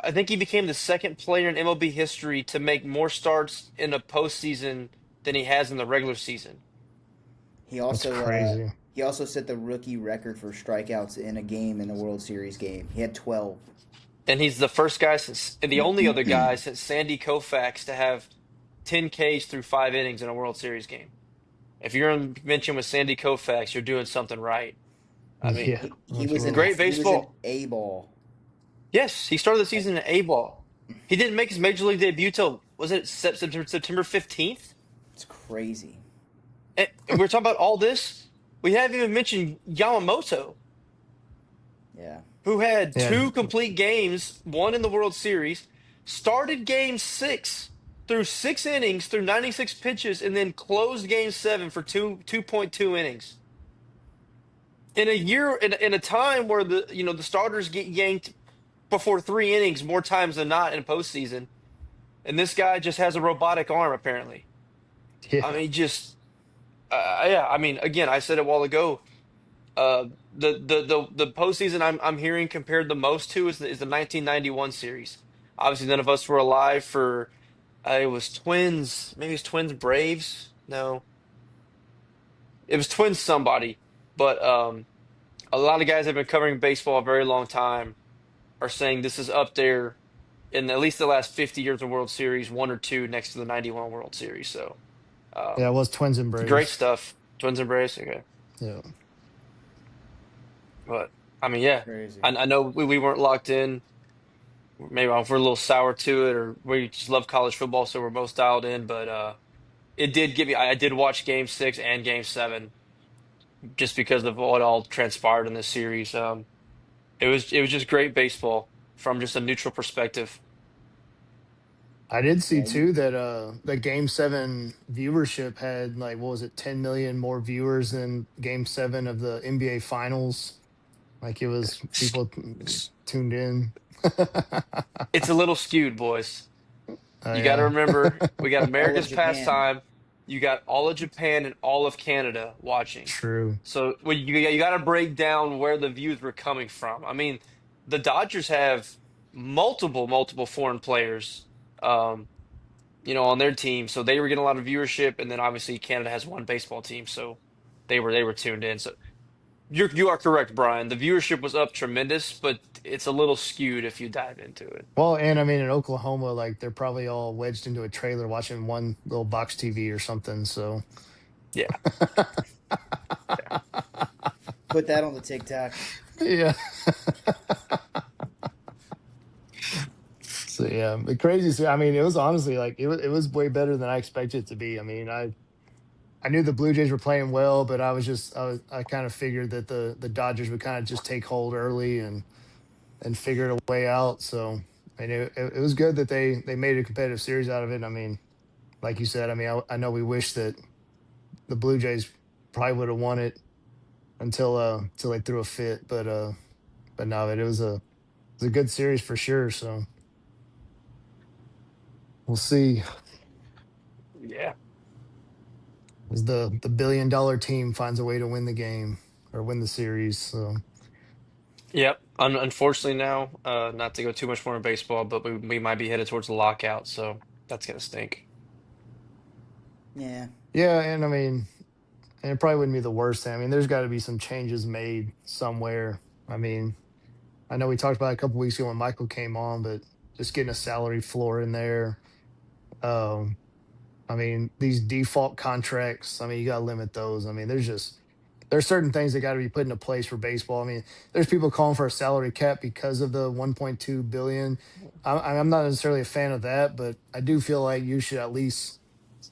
I think he became the second player in MLB history to make more starts in a postseason than he has in the regular season. He that's also crazy. he also set the rookie record for strikeouts in a game in the World Series game. He had 12. And he's the first guy since, and the only other guy since Sandy Koufax to have 10 Ks through 5 innings in a World Series game. If you're in mention with Sandy Koufax, you're doing something right. I mean, Yeah, He was in absolutely. great he was in baseball. A ball. Yes, he started the Like, season in A ball. He didn't make his major league debut till, was it September 15th? it's crazy. And we're talking about all this. We haven't even mentioned Yamamoto, Yeah. who had Yeah, two complete games, one in the World Series, started game 6. through 6 innings, through 96 pitches, and then closed Game 7 for 2.2 innings in a year, in a time where the starters get yanked before 3 innings more times than not in postseason, and this guy just has a robotic arm apparently. I Yeah. mean, just yeah. I mean, again, I said it a while ago. The postseason I'm hearing compared the most to is the 1991 series. Obviously, none of us were alive for it was Twins, maybe it's Twins Braves. No, it was Twins somebody. But a lot of guys have been covering baseball a very long time are saying this is up there in at least the last 50 years of World Series, one or two next to the 91 World Series. So Yeah, it um, was Twins and great Braves. stuff. Twins and Braves, okay. Yeah. But I mean, yeah, Crazy. I know we weren't locked in. Maybe we're a little sour to it, or we just love college football, so we're most dialed in. But it did give me. I did watch Game 6 and Game 7 just because of what all transpired in this series. It was just great baseball from just a neutral perspective. I did see Yeah, you, too that the Game 7 viewership had, like, what was it, 10 million more viewers than Game 7 of the NBA Finals. Like, it was people It's, tuned in. it's a little skewed, boys. Oh You got to yeah. remember, we got all of America's Japan. pastime. You got all of Japan and all of Canada watching. True. So when you got to break down where the views were coming from. I mean, the Dodgers have multiple foreign players, um, on their team, so they were getting a lot of viewership. And then obviously Canada has one baseball team, so they were tuned in. So you are correct, Brian. The viewership was up tremendous, but it's a little skewed if you dive into it. Well, and I mean, in Oklahoma, like, they're probably all wedged into a trailer watching one little box TV or something. So Yeah, yeah, Put that on the TikTok. yeah. So yeah, the craziest. I mean, it was honestly, like, it was way better than I expected it to be. I mean, I knew the Blue Jays were playing well, but I kind of figured that the Dodgers would kind of just take hold early and figure a way out. So I mean, it was good that they made a competitive series out of it. I mean, like you said, I mean, I know we wish that the Blue Jays probably would have won it until they threw a fit, but no, it was a good series for sure. So we'll see yeah. as the $1 billion team finds a way to win the game or win the series. So Yep. Unfortunately now, not to go too much more in baseball, but we might be headed towards the lockout, so that's gonna stink. Yeah. yeah, and I mean, and it probably wouldn't be the worst thing. I mean, there's got to be some changes made somewhere. I mean, I know we talked about it a couple weeks ago when Michael came on, but just getting a salary floor in there. Um, I mean, these default contracts, I mean, you got to limit those. I mean, there's certain things that got to be put into place for baseball. I mean, there's people calling for a salary cap because of the 1.2 billion. I'm not necessarily a fan of that, but I do feel like you should at least,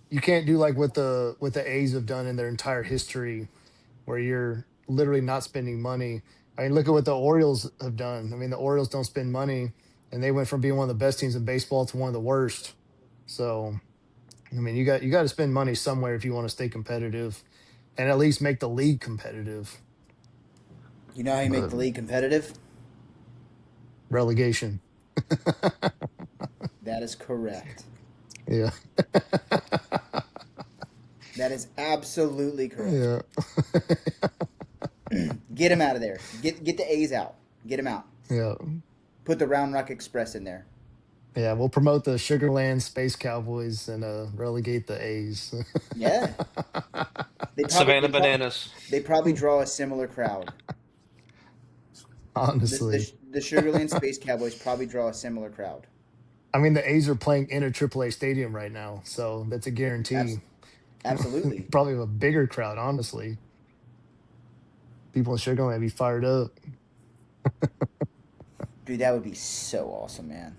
you can't do like what the A's have done in their entire history, where you're literally not spending money. I mean, look at what the Orioles have done. I mean, the Orioles don't spend money, and they went from being one of the best teams in baseball to one of the worst. So, I mean, you got to spend money somewhere if you want to stay competitive, and at least make the league competitive. You know how you make But the league competitive? relegation, That is correct. yeah, That is absolutely correct. yeah, Get him out of there. Get the A's out. Get him out. yeah, Put the Round Rock Express in there. yeah. We'll promote the Sugarland Space Cowboys and relegate the A's. Yeah. They probably Savannah Bananas. they probably draw a similar crowd. Honestly, The Sugarland Space Cowboys probably draw a similar crowd. I mean, the A's are playing in a AAA stadium right now, so that's a guarantee. Abs- Absolutely. Probably a bigger crowd, honestly. People in Sugarland be fired up. Dude, that would be so awesome, man.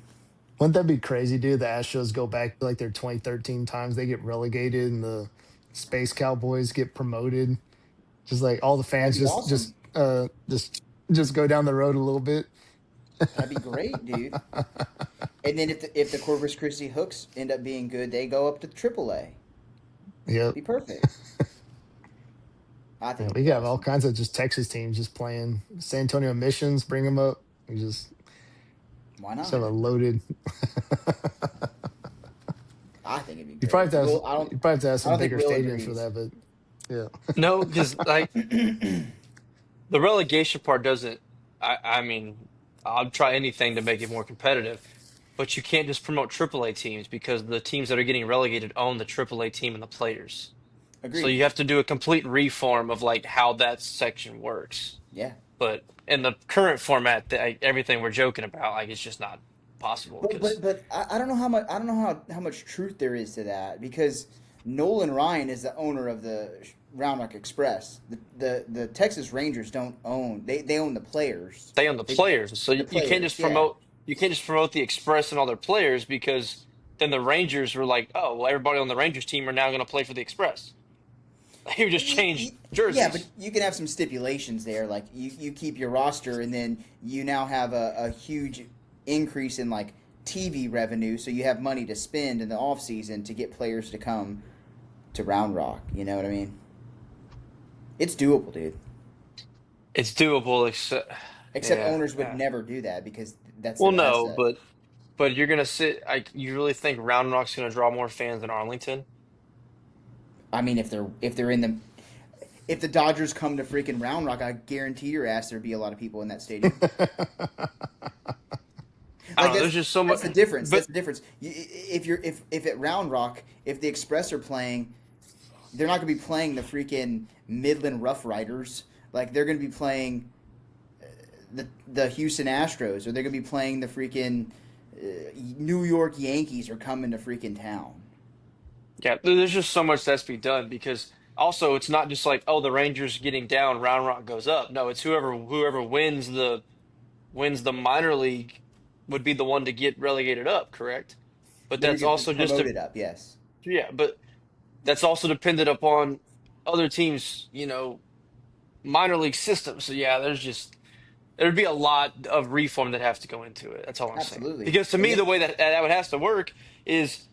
Wouldn't that be crazy, dude? The Astros go back to like their 2013 times. They get relegated, and the Space Cowboys get promoted. Just like all the That'd fans be just awesome. just just go down the road a little bit. That'd be great, dude. And then if the Corpus Christi Hooks end up being good, they go up to AAA. Yep. Be perfect. I think Yeah, it'd we be have all awesome. kinds of just Texas teams just playing. San Antonio Missions, bring them up. We Why just not? have a loaded. I think it'd be You probably great. have to have Will I don't you probably have to have I some don't think bigger Will stadiums for agrees. that, but yeah. No, because like the relegation part doesn't. I mean, I'll try anything to make it more competitive, but you can't just promote AAA teams because the teams that are getting relegated own the AAA team and the players. So Agreed. you have to do a complete reform of like how that section works. Yeah. But in the current format, everything we're joking about, like it's just not possible because But I don't know how much how much truth there is to that because Nolan Ryan is the owner of the Round Rock Express. The Texas Rangers don't own they own the players. they own the They, players. So the you can't players, just yeah. promote the Express and all their players because then the Rangers were like, oh, well, everybody on the Rangers team are now going to play for the Express. You just change Yeah, but jerseys. you can have some stipulations there. Like you keep your roster, and then you now have a huge increase in like TV revenue, so you have money to spend in the off season to get players to come to Round Rock. You know what I mean? It's doable, dude. It's doable, except Except yeah, owners would yeah. never do that because that's Well, their no, asset. but you're gonna sit. Like, you really think Round Rock's gonna draw more fans than Arlington? I mean, if they're in the if the Dodgers come to freaking Round Rock, I guarantee your ass there'd be a lot of people in that stadium. I Like don't know. There's just so much, that's the difference. but That's the difference. If you're if at Round Rock, if the Express are playing, they're not going to be playing the freaking Midland Rough Riders. Like they're going to be playing the Houston Astros, or they're going to be playing the freaking New York Yankees are coming to freaking town. yeah, there's just so much that's be done because also it's not just like, oh, the Rangers getting down, Round Rock goes up. No, it's whoever wins the minor league would be the one to get relegated up, correct? But They would that's get also just a promoted up. Yes. yeah, but that's also dependent upon other teams, minor league system. So yeah, there'd be a lot of reform that has to go into it. That's all I'm saying. Absolutely. Because to And me, then the way that would has to work is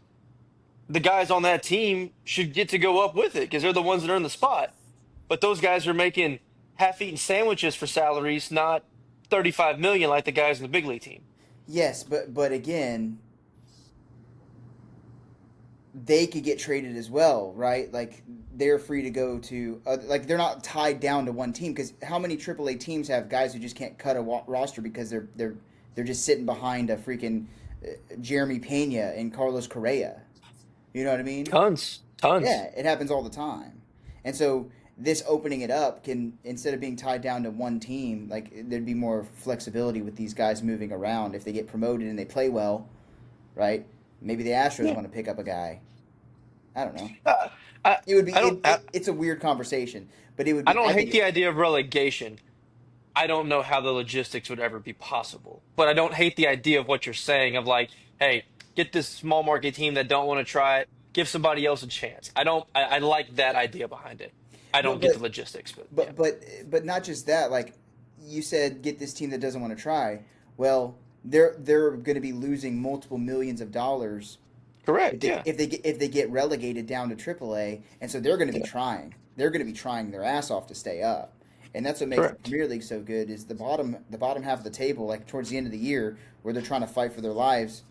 the guys on that team should get to go up with it because they're the ones that are in the spot. But those guys are making half-eaten sandwiches for salaries, not 35 million like the guys in the big league team. yes, but again, they could get traded as well, right? Like they're free to go to, like they're not tied down to one team because how many AAA teams have guys who just can't cut a roster because they're just sitting behind a freaking Jeremy Pena and Carlos Correa. You know what I mean? Tons, tons. Yeah, it happens all the time, and so this opening it up can instead of being tied down to one team, like there'd be more flexibility with these guys moving around if they get promoted and they play well, right? Maybe the Astros Yeah. want to pick up a guy. I don't know. Uh, I It would be I don't it's a weird conversation, but it would I be. don't I hate think the idea of relegation. I don't know how the logistics would ever be possible. But I don't hate the idea of what you're saying of like, hey, get this small market team that don't want to try it, give somebody else a chance. I like that idea behind it. I well, don't get the logistics, but yeah. but not just that. Like you said, get this team that doesn't want to try. Well, they're going to be losing multiple millions of dollars Correct, yeah. if they get relegated down to AAA, and so they're going to be Yeah, trying. They're going to be trying their ass off to stay up, and that's what makes the correct. Premier League so good. Is the bottom half of the table, like towards the end of the year, where they're trying to fight for their lives.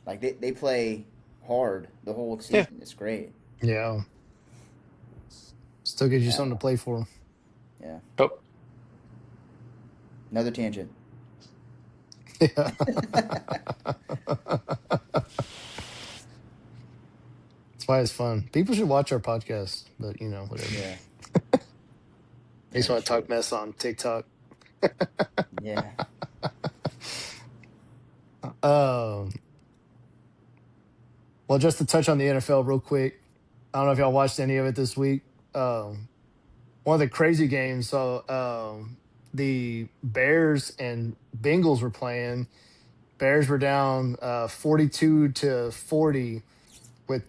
Like they play hard the whole Yeah. season. It's great. Yeah. Still gives you Yeah, something to play for. yeah. Oh, Another tangent. Yeah. That's why it's fun. People should watch our podcast, but whatever. Yeah, They just yeah, they want to talk should. mess on TikTok. Yeah. Um, well, just to touch on the NFL real quick. I don't know if y'all watched any of it this week. Um, One of the crazy games. So the Bears and Bengals were playing. Bears were down 42-40 with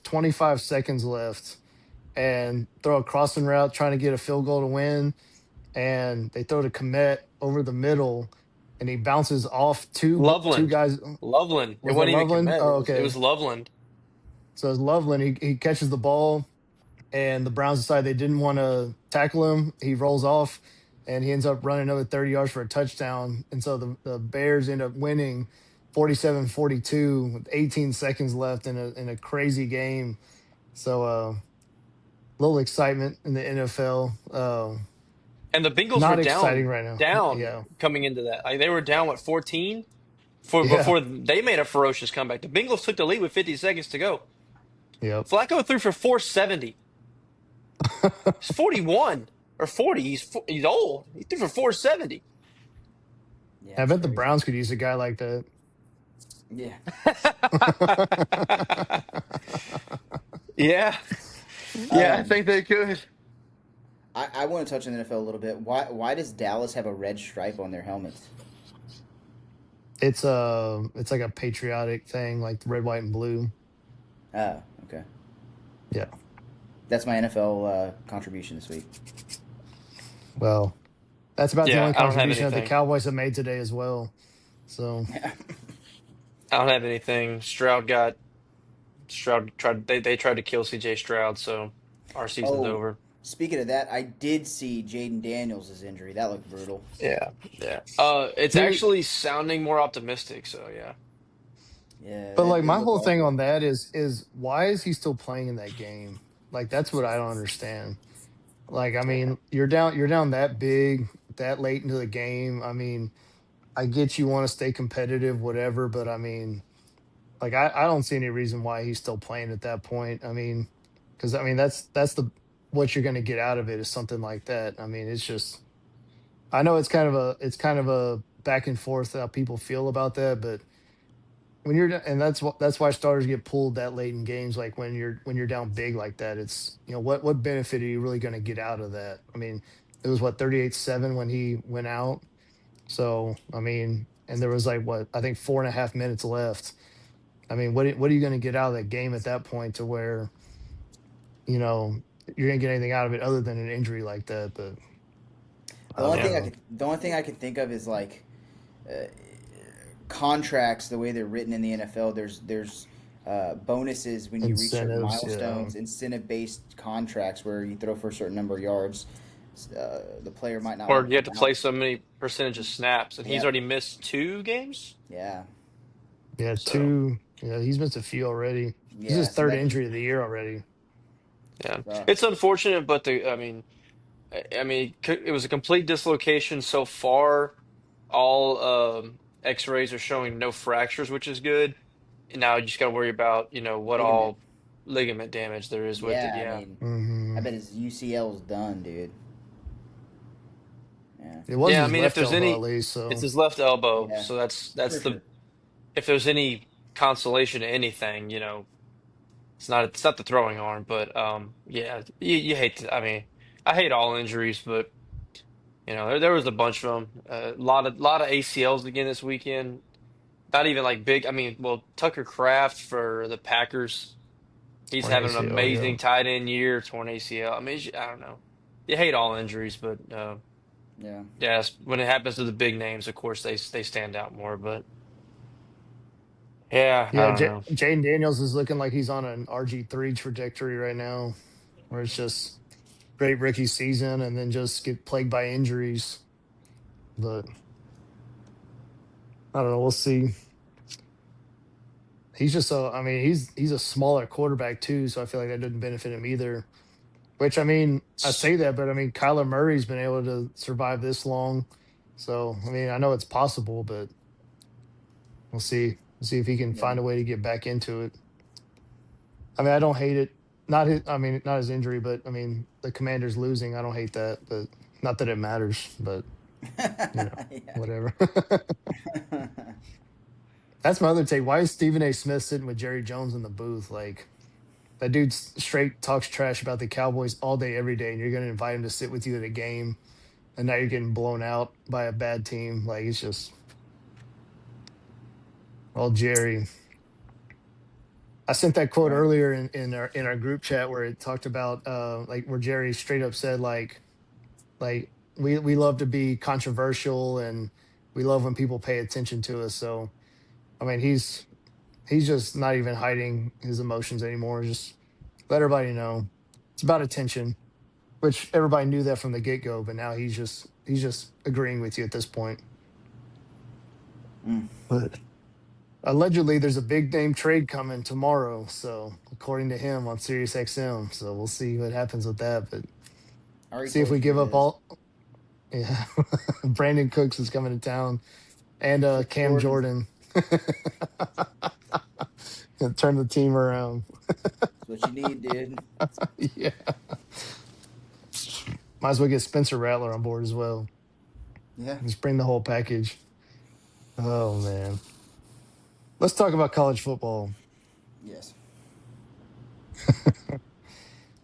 25 seconds left, and throw a crossing route trying to get a field goal to win. And they throw to Komet over the middle, and he bounces off two Loveland. guys. Loveland. It Was that wasn't even Loveland? Komet. Oh, It okay. was Loveland. So it's Loveland. He catches the ball, and the Browns decide they didn't want to tackle him. He rolls off, and he ends up running another 30 yards for a touchdown. And so the Bears end up winning 47-42 with 18 seconds left in a crazy game. So little excitement in the NFL. And the Bengals were Not exciting right now. down Yeah. coming into that. Like they were down what 14 for Yeah. before they made a ferocious comeback. The Bengals took the lead with 50 seconds to go. Yep. Flacco threw for 470. He's 41 or 40. He's old. He threw for 470. Yeah, I it's bet the crazy. Browns could use a guy like that. Yeah. Yeah. Yeah, I Um, think they could. I want to touch on the NFL a little bit. Why does Dallas have a red stripe on their helmets? It's like a patriotic thing, like the red, white, and blue. Oh, okay. Yeah. That's my NFL contribution this week. Well, that's about the Yeah, only I don't have contribution that the anything. Cowboys have made today as well. So I don't have anything. Stroud tried they tried to kill CJ Stroud, so our season's Oh, over. speaking of that, I did see Jaden Daniels' injury. That looked brutal. Yeah, yeah. It's dude, actually sounding more optimistic, so yeah. Yeah, but like it my looked whole thing awful. on that is why is he still playing in that game? Like that's what I don't understand. Like I Yeah, mean, you're down that big, that late into the game. I mean, I get you want to stay competitive, whatever, but I mean, like I don't see any reason why he's still playing at that point. I mean, because I mean that's the what you're going to get out of it is something like that. I mean, it's just I know it's kind of a back and forth how people feel about that, but when and that's why starters get pulled that late in games. Like when you're down big like that, it's what benefit are you really going to get out of that? I mean, it was what 38-7 when he went out. So I mean, and there was like what I think 4.5 minutes left. I mean, what are you going to get out of that game at that point to where you know you're going to get anything out of it other than an injury like that? But I don't Yeah. know. the only thing I could think of is like uh, contracts. The way they're written in the NFL, there's bonuses when you reach certain Incentives, yeah. milestones, incentive based contracts where you throw for a certain number of yards. The player might not Or want to you have come to out. play so many percentage of snaps, and he's Yep. already missed 2 games. Yeah. Yeah, So two. Yeah, he's missed a few already. This is Yeah. his So third that injury of the year already. yeah, it's sucks. unfortunate, but I mean, it was a complete dislocation so far. All X-rays are showing no fractures, which is good. And now you just got to worry about, what Ligament. all ligament damage there is with it. Yeah. I Yeah. mean, I Hmm. bet his UCL's done, dude. Yeah. It was Yeah, I his mean, if left there's elbow at any, least. it's So his left elbow, Yeah. so that's For the sure. if there's any consolation to anything, it's not the throwing arm, but yeah, you hate to, I mean, I hate all injuries, but there was a bunch of them. A lot of ACLs again this weekend. Not even like big. I mean, well, Tucker Kraft for the Packers, he's torn having an ACL. amazing Yeah. tight end year, torn ACL. I mean, I don't know. You hate all injuries, but Yeah. yeah, when it happens to the big names, of course they stand out more. But yeah, I Yeah. don't know. Jaden Daniels is looking like he's on an RG3 trajectory right now, where it's just great rookie season and then just get plagued by injuries. But I don't know. We'll see. He's just so. I mean, he's a smaller quarterback too, so I feel like that doesn't benefit him either. Which I mean, I say that, but I mean, Kyler Murray's been able to survive this long. So I mean, I know it's possible, but we'll see. We'll see if he can Yeah. find a way to get back into it. I mean, I don't hate it. Not his. I mean, not his injury, but I mean, the Commanders losing. I don't hate that, but not that it matters. But Yeah. whatever. That's my other take. Why is Stephen A. Smith sitting with Jerry Jones in the booth? Like that dude straight talks trash about the Cowboys all day, every day, and you're going to invite him to sit with you at a game, and now you're getting blown out by a bad team. Like it's just, well, Jerry. I sent that quote Right. earlier in our group chat where it talked about like where Jerry straight up said like we love to be controversial, and. we love when people pay attention to us. So I mean, he's just not even hiding his emotions anymore. Just let everybody know it's about attention, which everybody knew that from the get go. But now he's just agreeing with you at this point. Mm. But allegedly, there's a big name trade coming tomorrow. So according to him on Sirius XM, so we'll see what happens with that. But I already see if told we you who give it up is. all. Yeah, Brandon Cooks is coming to town, and Cam Cam Jordan. Jordan. Turn the team around. That's what you need, dude. Yeah. Might as well get Spencer Rattler on board as well. Yeah. Just bring the whole package. Oh man. Let's talk about college football. Yes.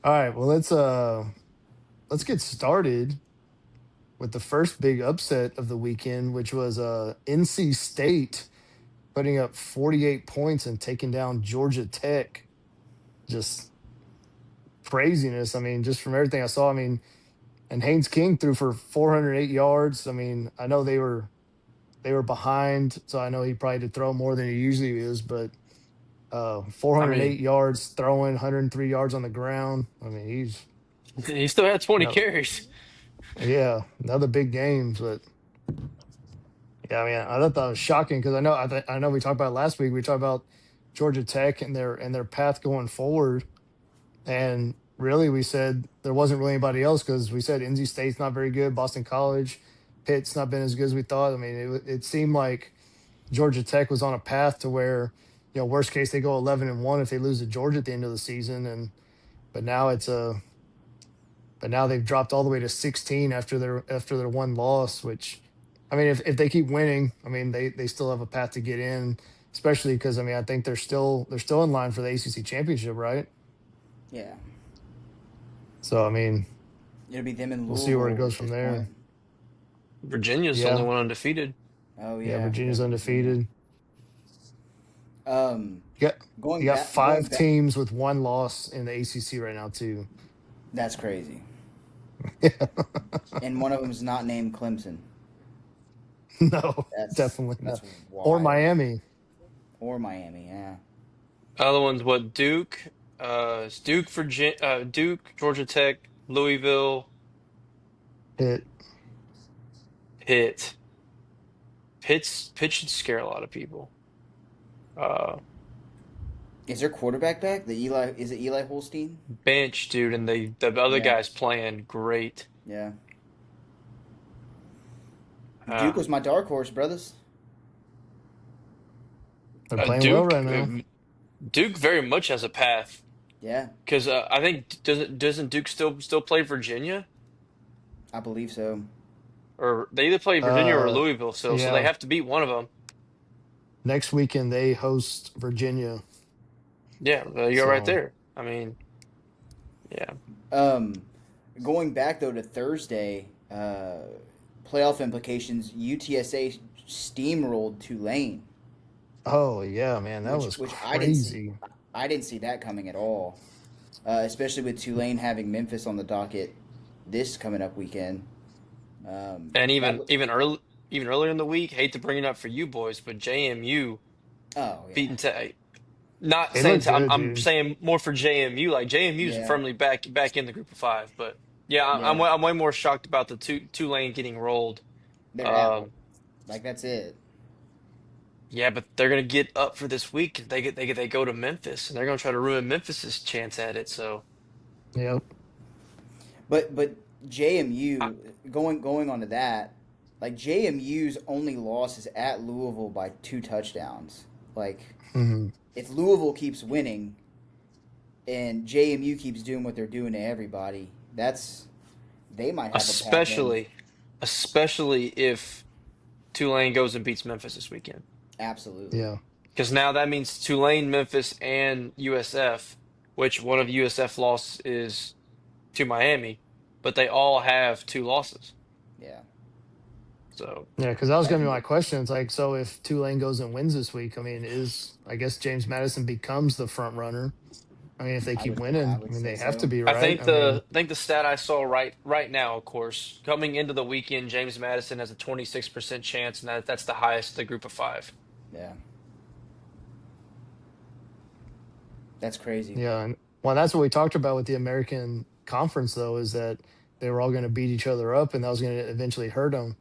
All right, well let's get started with the first big upset of the weekend, which was NC State putting up 48 points and taking down Georgia Tech. Just craziness. I mean, just from everything I saw, I mean, and Haynes King threw for 408 yards. I mean, I know they were behind, so I know he probably did throw more than he usually is, but I mean, 408 yards throwing, 103 yards on the ground. I mean, he's he still had 20 no, carries. yeah, another big game. But yeah, I mean, I thought that was shocking because I know we talked about it last week. We talked about Georgia Tech and their path going forward, and really we said there wasn't really anybody else because we said NC State's not very good, Boston College, Pitt's not been as good as we thought. I mean, it seemed like Georgia Tech was on a path to where, worst case they go 11-1 if they lose to Georgia at the end of the season, and but now it's a but now they've dropped all the way to 16 after their one loss. Which, I mean, if they keep winning, I mean they still have a path to get in, especially because I mean I think they're still in line for the ACC championship, right? Yeah. So I mean It'll be them in we'll see where it Louisville goes at from this point. there. Virginia's the only Yeah, one undefeated. Oh yeah, yeah, I forgot Virginia's about Virginia. undefeated. Um, You got you going got back, going five back. teams with one loss in the ACC right now too. That's crazy. Yeah. And one of them is not named Clemson. No, That's definitely not. that's Or wild. Miami. Or Miami. Yeah. Other ones, what Duke? It's Duke, Virginia, Duke, Georgia Tech, Louisville, It Pitt. Pitt should scare a lot of people. Uh, Is their quarterback back? The Eli is it Eli Holstein? Bench, dude, and the other Yeah. guys playing great. Yeah. Uh, Duke was my dark horse, brothers. they're playing well Duke, right now. Duke very much has a path Yeah, because I think doesn't Duke still play Virginia, I believe so. or they either play Virginia or Uh, Louisville, so they yeah. have to beat one of them. Next weekend they host Virginia. Yeah, you're right So there. I mean, yeah, Um, Going back though to Thursday, playoff implications. UTSA steamrolled Tulane, oh yeah, man, that was which I didn't see. crazy. I didn't see that coming at all. Especially with Tulane having Memphis on the docket this coming up weekend. and That even earlier in the week, hate to bring it up for you boys, but JMU oh yeah, beating Tech. Not They saying look to, good, I'm dude. saying more for JMU. Like JMU's yeah, firmly back in the group of five. But yeah, yeah. I'm way more shocked about the Tulane getting rolled. They're at home. Um, Like that's it. yeah, but they're gonna get up for this week. They go to Memphis and they're gonna try to ruin Memphis's chance at it. So Yep. But I, JMU going on to that, like JMU's only loss is at Louisville by 2 touchdowns. Like Mhm. if Louisville keeps winning and JMU keeps doing what they're doing to everybody, that's they might have a path in. especially especially if Tulane goes and beats Memphis this weekend, Absolutely. Yeah. because now that means Tulane, Memphis, and USF, which one of USF loss is to Miami, but they all have two losses. Yeah. So Yeah, because that was That gonna be can my get question. It's like, so if Tulane goes and wins this week, I mean, I guess James Madison becomes the front runner. I mean, if they keep I winning, I would mean, say they have to so. be I right. think I mean, the stat I saw right now, of course, coming into the weekend, James Madison has a 26% chance, and that's the highest of the group of five. Yeah, that's crazy. yeah. And well, that's what we talked about with the American Conference, though, is that they were all going to beat each other up, and that was going to eventually hurt them.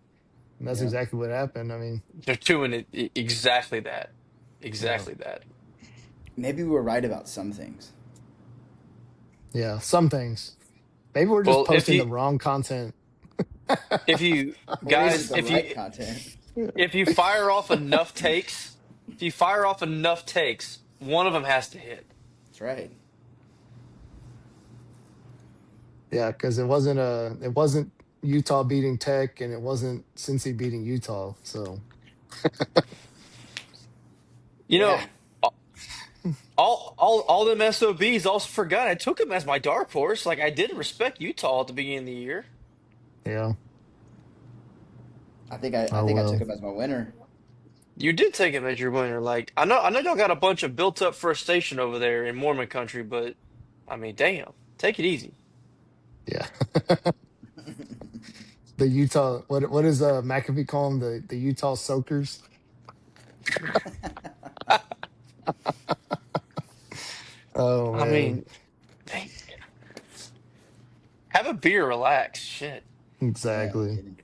And that's Yeah, exactly what happened. I mean, They're doing it exactly that, yeah, exactly that. maybe we were right about some things. yeah. Some things. Maybe we're just Well, posting the wrong content. if you Or is it guys, the right content? if you fire off enough takes, if you fire off enough takes, one of them has to hit. That's right. Yeah, because it wasn't Utah beating Tech, and it wasn't Cincy beating Utah. So You know, Yeah, all them SOBs also forgot I took him as my dark horse. Like I did respect Utah at the beginning of the year. yeah. I Oh think I took well. him as my winner. You did take him as your winner. Like I know y'all got a bunch of built up frustration over there in Mormon country, but I mean, damn, take it easy. Yeah. The Utah. What is McAfee call them? The Utah Soakers. Oh I man. mean, dang, have a beer, relax. Shit. Yeah, no Exactly. kidding.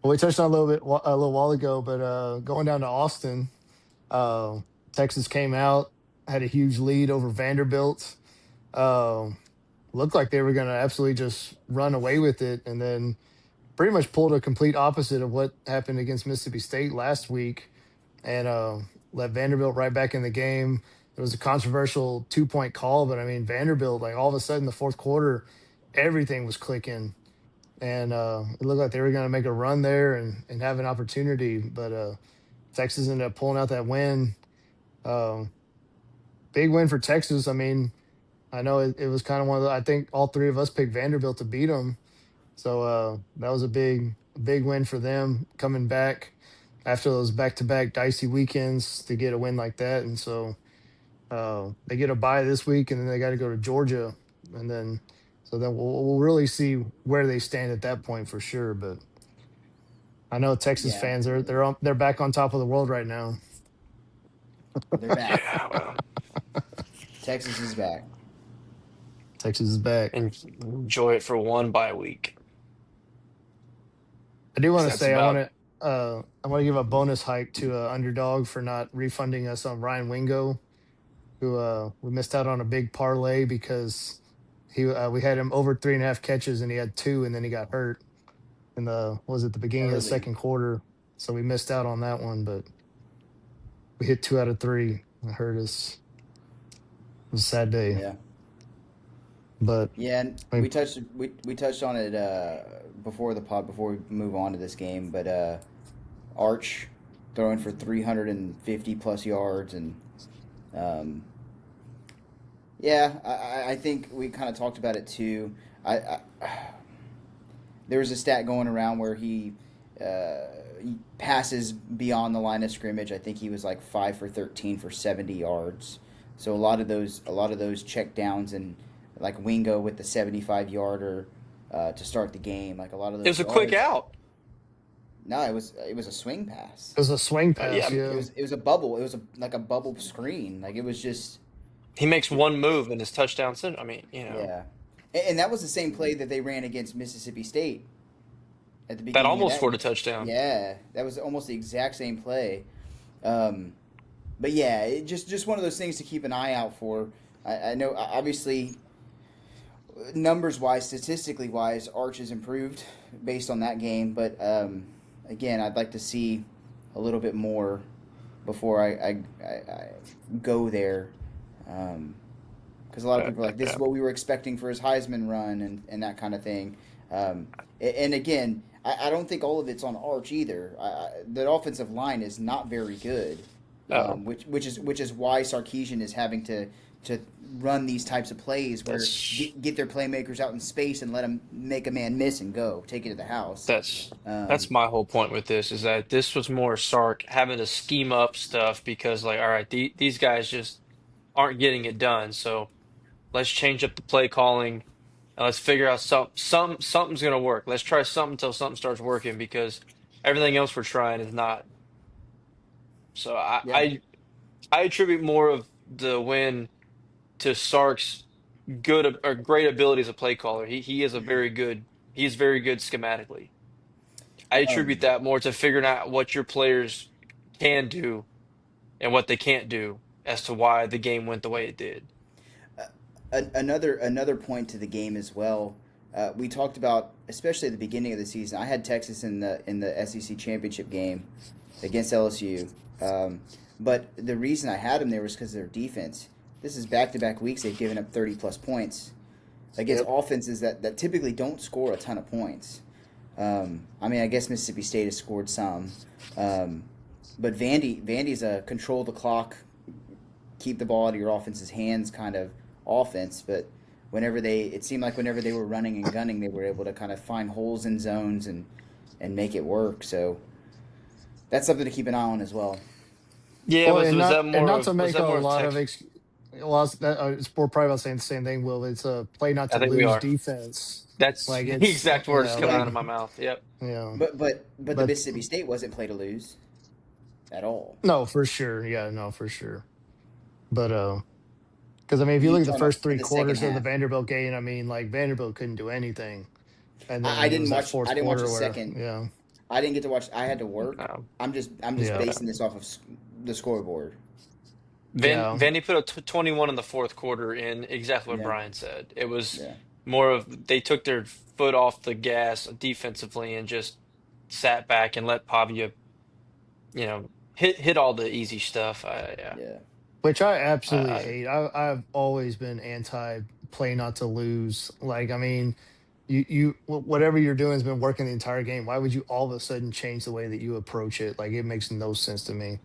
Well, we touched on a little bit a little while ago, but going down to Austin, uh, Texas came out, had a huge lead over Vanderbilt. Uh, Looked like they were going to absolutely just run away with it, and then pretty much pulled a complete opposite of what happened against Mississippi State last week, and let Vanderbilt right back in the game. It was a controversial 2 point call, but I mean Vanderbilt, like all of a sudden the fourth quarter, everything was clicking, and it looked like they were going to make a run there and have an opportunity, but Texas ended up pulling out that win. Um, Big win for Texas. I mean, I know it was kind of one of the. I think all three of us picked Vanderbilt to beat them, so that was a big win for them coming back after those back to back dicey weekends to get a win like that, and so they get a bye this week, and then they got to go to Georgia, and then we'll really see where they stand at that point for sure. But I know Texas Yeah, fans are absolutely. they're back on top of the world right now. They're back. Yeah, well, Texas is back. Texas is back. and enjoy it for one bye week. I do 'Cause want to that's say about I want to give a bonus hike to Underdog for not refunding us on Ryan Wingo, who we missed out on a big parlay because he we had him over 3.5 catches and he had two and then he got hurt in the was it the beginning of the Early. second quarter, so we missed out on that one, but we hit 2 out of 3. It hurt us. It was a sad day, Yeah. but Yeah, and I mean, we touched on it before the pod before we move on to this game, but Arch throwing for 350 plus yards and um, yeah, I think we kind of talked about it too. I there was a stat going around where he passes beyond the line of scrimmage. I think he was like 5 for 13 for 70 yards. So a lot of those check downs and like Wingo with the 75 yarder to start the game. Like a lot of it those was a quick yards. out. No, it was a swing pass. it was a swing Yeah, pass, yeah. It was a bubble. It was like a bubble screen. Like it was just he makes one move and his touchdown. I mean, you know, yeah. And that was the same play that they ran against Mississippi State at the that beginning of almost that. scored a touchdown. Yeah, that was almost the exact same play. Um, but yeah, just one of those things to keep an eye out for. I know obviously numbers wise, statistically wise, Arch has improved based on that game. But again, I'd like to see a little bit more before I go there. Because a lot of Yeah, people are like, this yeah. is what we were expecting for his Heisman run and that kind of thing. And again, I don't think all of it's on Arch either. The offensive line is not very good, Oh, which is why Sarkeesian is having to run these types of plays where that's get their playmakers out in space and let them make a man miss and go take it to the house. that's Um, that's my whole point with this is that this was more Sark having to scheme up stuff because like, all right, these guys just aren't getting it done. So let's change up the play calling and let's figure out something's gonna work. Let's try something until something starts working because everything else we're trying is not. So Yeah. I attribute more of the win to Sark's good or great ability as a play caller. He is a very good he's very good schematically. I attribute Um, that more to figuring out what your players can do and what they can't do as to why the game went the way it did. another point to the game as well. We talked about, especially at the beginning of the season. I had Texas in the SEC championship game against LSU, but the reason I had them there was because of their defense. This is back to back weeks they've given up 30 plus points against Yep. offenses that typically don't score a ton of points. I mean, I guess Mississippi State has scored some, um, but Vandy's a control the clock, keep the ball out of your offense's hands kind of offense. But it seemed like whenever they were running and gunning, they were able to kind of find holes in zones and make it work. So that's something to keep an eye on as well. Yeah, Well, and not to was make a that more of lot of Texas? well, we're probably about saying the same thing. Will it's a play not I to think we lose are. defense. That's Like the it's exact words coming Yeah, out of my mouth. Yep. yeah, but the but Mississippi State wasn't play to lose at all. no, for sure, yeah, no, for sure. But because I mean, if you You look at the talking about first in three the second quarters of the half? Vanderbilt game, I mean, like Vanderbilt couldn't do anything, and I then it didn't was that watch. fourth I didn't watch a quarter where, second. yeah, I didn't get to watch. I had to work. Um, I'm just yeah, basing this off of the scoreboard. yeah, Vandy put a 21 in the fourth quarter in exactly what Yeah, Brian said. It was yeah, more of they took their foot off the gas defensively and just sat back and let Pavia, hit all the easy stuff. Yeah. yeah. which I absolutely I hate. I've always been anti play not to lose. Like, I mean, whatever you're doing has been working the entire game. Why would you all of a sudden change the way that you approach it? Like, it makes no sense to me.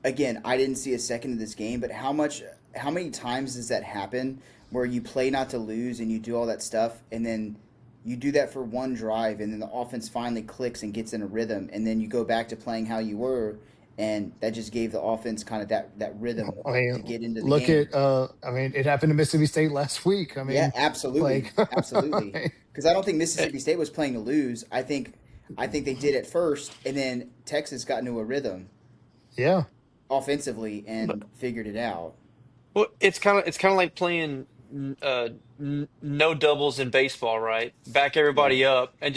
Again, I didn't see a second of this game, but how many times does that happen where you play not to lose and you do all that stuff and then you do that for one drive and then the offense finally clicks and gets in a rhythm and then you go back to playing how you were and that just gave the offense kind of that rhythm I mean, to get into the look game. at I mean, it happened to Mississippi State last week. I Yeah, mean, absolutely, like, absolutely. Because I don't think eh, Mississippi State was playing to lose. I think they did at first, and then Texas got into a rhythm yeah, offensively but and figured it out. well, it's kind of like playing no doubles in baseball, right? Back Yeah, everybody up and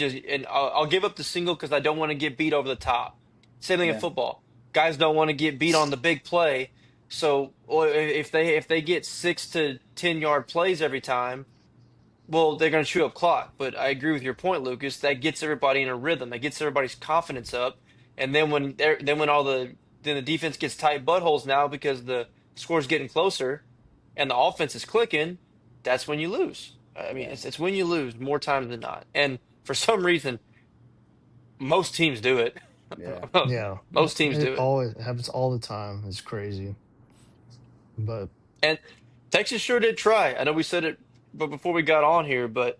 I'll give up the single because I don't want to get beat over the top. Same thing in yeah, football. Guys don't want to get beat on the big play, so well, if they get 6 to 10 yard plays every time, well, they're going to chew up clock. But I agree with your point, Lucas. That gets everybody in a rhythm. That gets everybody's confidence up. And then when the defense gets tight buttholes now because the score's getting closer and the offense is clicking, that's when you lose. I mean, yeah, it's when you lose more times than not. And for some reason, most teams do it. yeah. yeah. Most teams It do it. always happens all the time. It's crazy, but And Texas sure did try. I know we said it, but before we got on here, but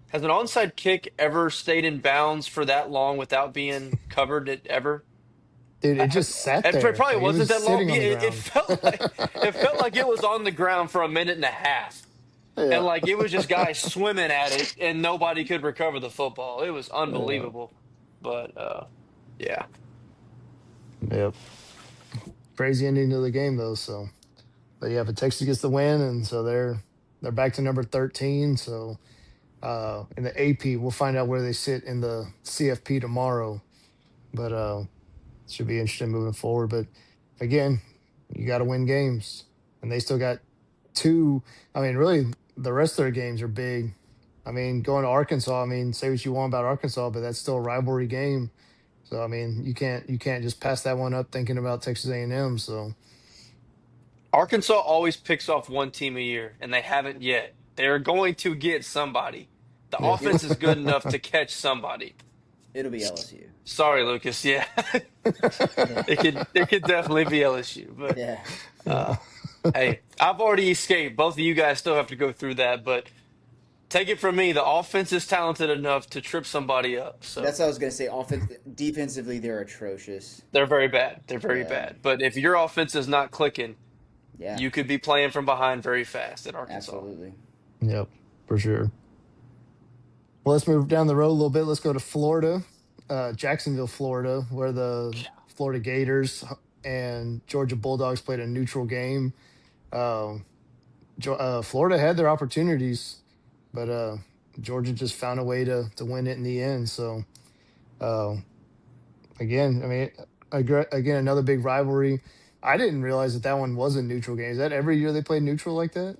has an onside kick ever stayed in bounds for that long without being covered ever? dude, it just sat It there. probably Like, it wasn't was that long. sitting But on the it ground. felt like it was on the ground for a minute and a half, and Yeah, like it was just guys swimming at it, and nobody could recover the football. It was yeah, unbelievable. But yeah, yep. Crazy ending to the game though. So, but yeah, but Texas gets the win, and so they're back to number 13. So in the AP, we'll find out where they sit in the CFP tomorrow. But should be interesting moving forward. But again, you got to win games, and they still got two. I mean, really, the rest of their games are big. I mean, going to Arkansas. I mean, say what you want about Arkansas, but that's still a rivalry game. So I mean, you can't just pass that one up thinking about Texas A&M. So Arkansas always picks off one team a year, and they haven't yet. They're going to get somebody. The yeah, It offense is good enough to catch somebody. it'll be LSU. Sorry, Lucas. Yeah, Yeah, it could definitely be LSU, but yeah, yeah, uh, hey, I've already escaped. Both of you guys still have to go through that, but take it from me, the offense is talented enough to trip somebody up. That's So what I was gonna say. Defensively, they're atrocious. they're very bad. They're very Yeah, bad. But if your offense is not clicking, yeah, you could be playing from behind very fast at Arkansas. absolutely. Yep, for sure. Well, let's move down the road a little bit. Let's go to Florida, Jacksonville, Florida, where the Florida Gators and Georgia Bulldogs played a neutral game. Um, Florida had their opportunities, but Georgia just found a way to win it in the end. So uh, again, I mean, again, another big rivalry. I didn't realize that that one was a neutral game. Is that every year they play neutral like that?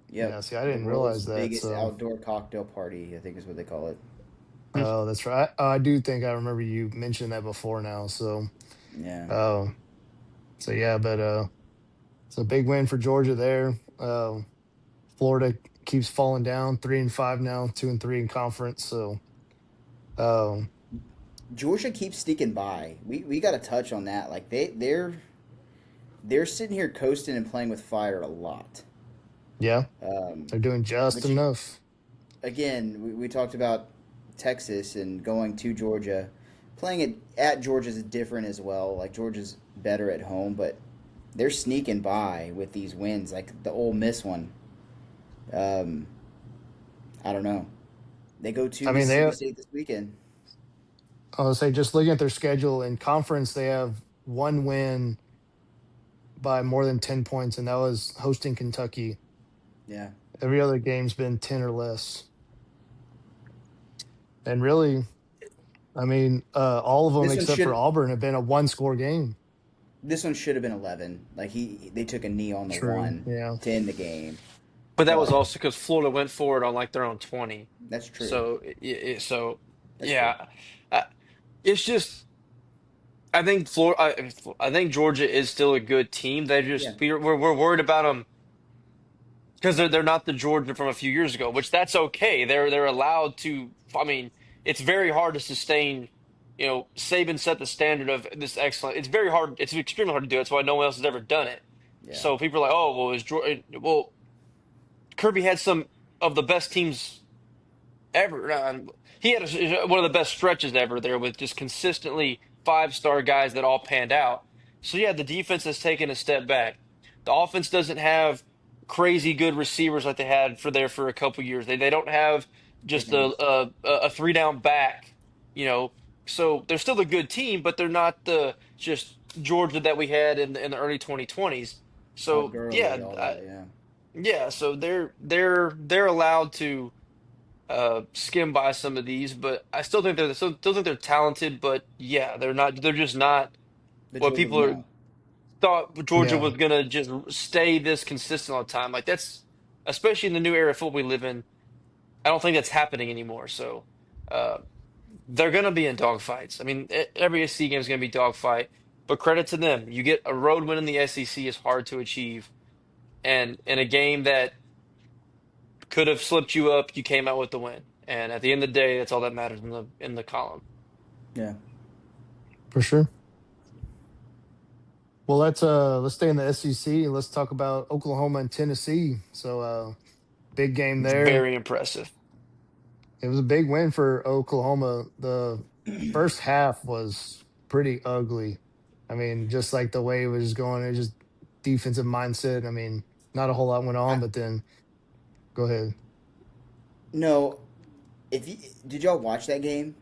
Yep. Yeah. See, I The didn't world's realize that. biggest So, outdoor cocktail party, I think is what they call it. oh, that's right. I do think I remember you mentioned that before now. So, Yeah. uh, so yeah, but it's a big win for Georgia there. Florida keeps falling down, 3-5 now, 2-3 in conference. So, um, Georgia keeps sneaking by. We got to touch on that. Like they're sitting here coasting and playing with fire a lot. yeah, Um, they're doing just which enough. again, we talked about Texas and going to Georgia. Playing it at Georgia is different as well. Like Georgia's better at home, but they're sneaking by with these wins. Like the Ole Miss one. Um, I don't know. They go to I mean, Mississippi State this weekend. I would say just looking at their schedule in conference, they have one win by more than 10 points, and that was hosting Kentucky. Yeah. Every other game's been 10 or less. And really, I mean, all of them This one except for should Auburn have been a one score game. this one should have been 11. Like they took a knee on the True. one Yeah. to end the game. But that was But also because Florida went for it on like their own 20. that's true. So That's true. yeah, uh, it's just I think Florida. I think Georgia is still a good team. They Yeah. just we're worried about them because they're not the Georgia from a few years ago, which that's okay. They're allowed to. I mean, it's very hard to sustain. Saban set the standard of this excellent. It's very hard. It's extremely hard to do. That's why no one else has ever done it. Yeah. So people are like, oh, well, is Georgia? Well, Kirby had some of the best teams ever. He had one of the best stretches ever there with just consistently five-star guys that all panned out. So yeah, the defense has taken a step back. The offense doesn't have crazy good receivers like they had for a couple years. They don't have just a Pickens. a three down back, you know. So they're still a good team, but they're not the just Georgia that we had in the early 2020s. Todd So Gurley, all that. Yeah. yeah, so they're allowed to skim by some of these, but I still think they're talented. But yeah, they're not. They're just not The what Georgia we people are know. thought Georgia Yeah. was gonna just stay this consistent all the time. Like that's especially in the new era of football we live in. I don't think that's happening anymore. So uh, they're gonna be in dogfights. I mean, every SEC game is gonna be dogfight. But credit to them, you get a road win in the SEC is hard to achieve, and in a game that could have slipped you up, you came out with the win. And at the end of the day, that's all that matters in the column. Yeah. For sure. Well, let's stay in the SEC and let's talk about Oklahoma and Tennessee. So big game It's there. very impressive. It was a big win for Oklahoma. The first half was pretty ugly. I mean, just like the way it was going, it was just defensive mindset. I mean, not a whole lot went I on, but then go ahead. no. If you did y'all watch that game,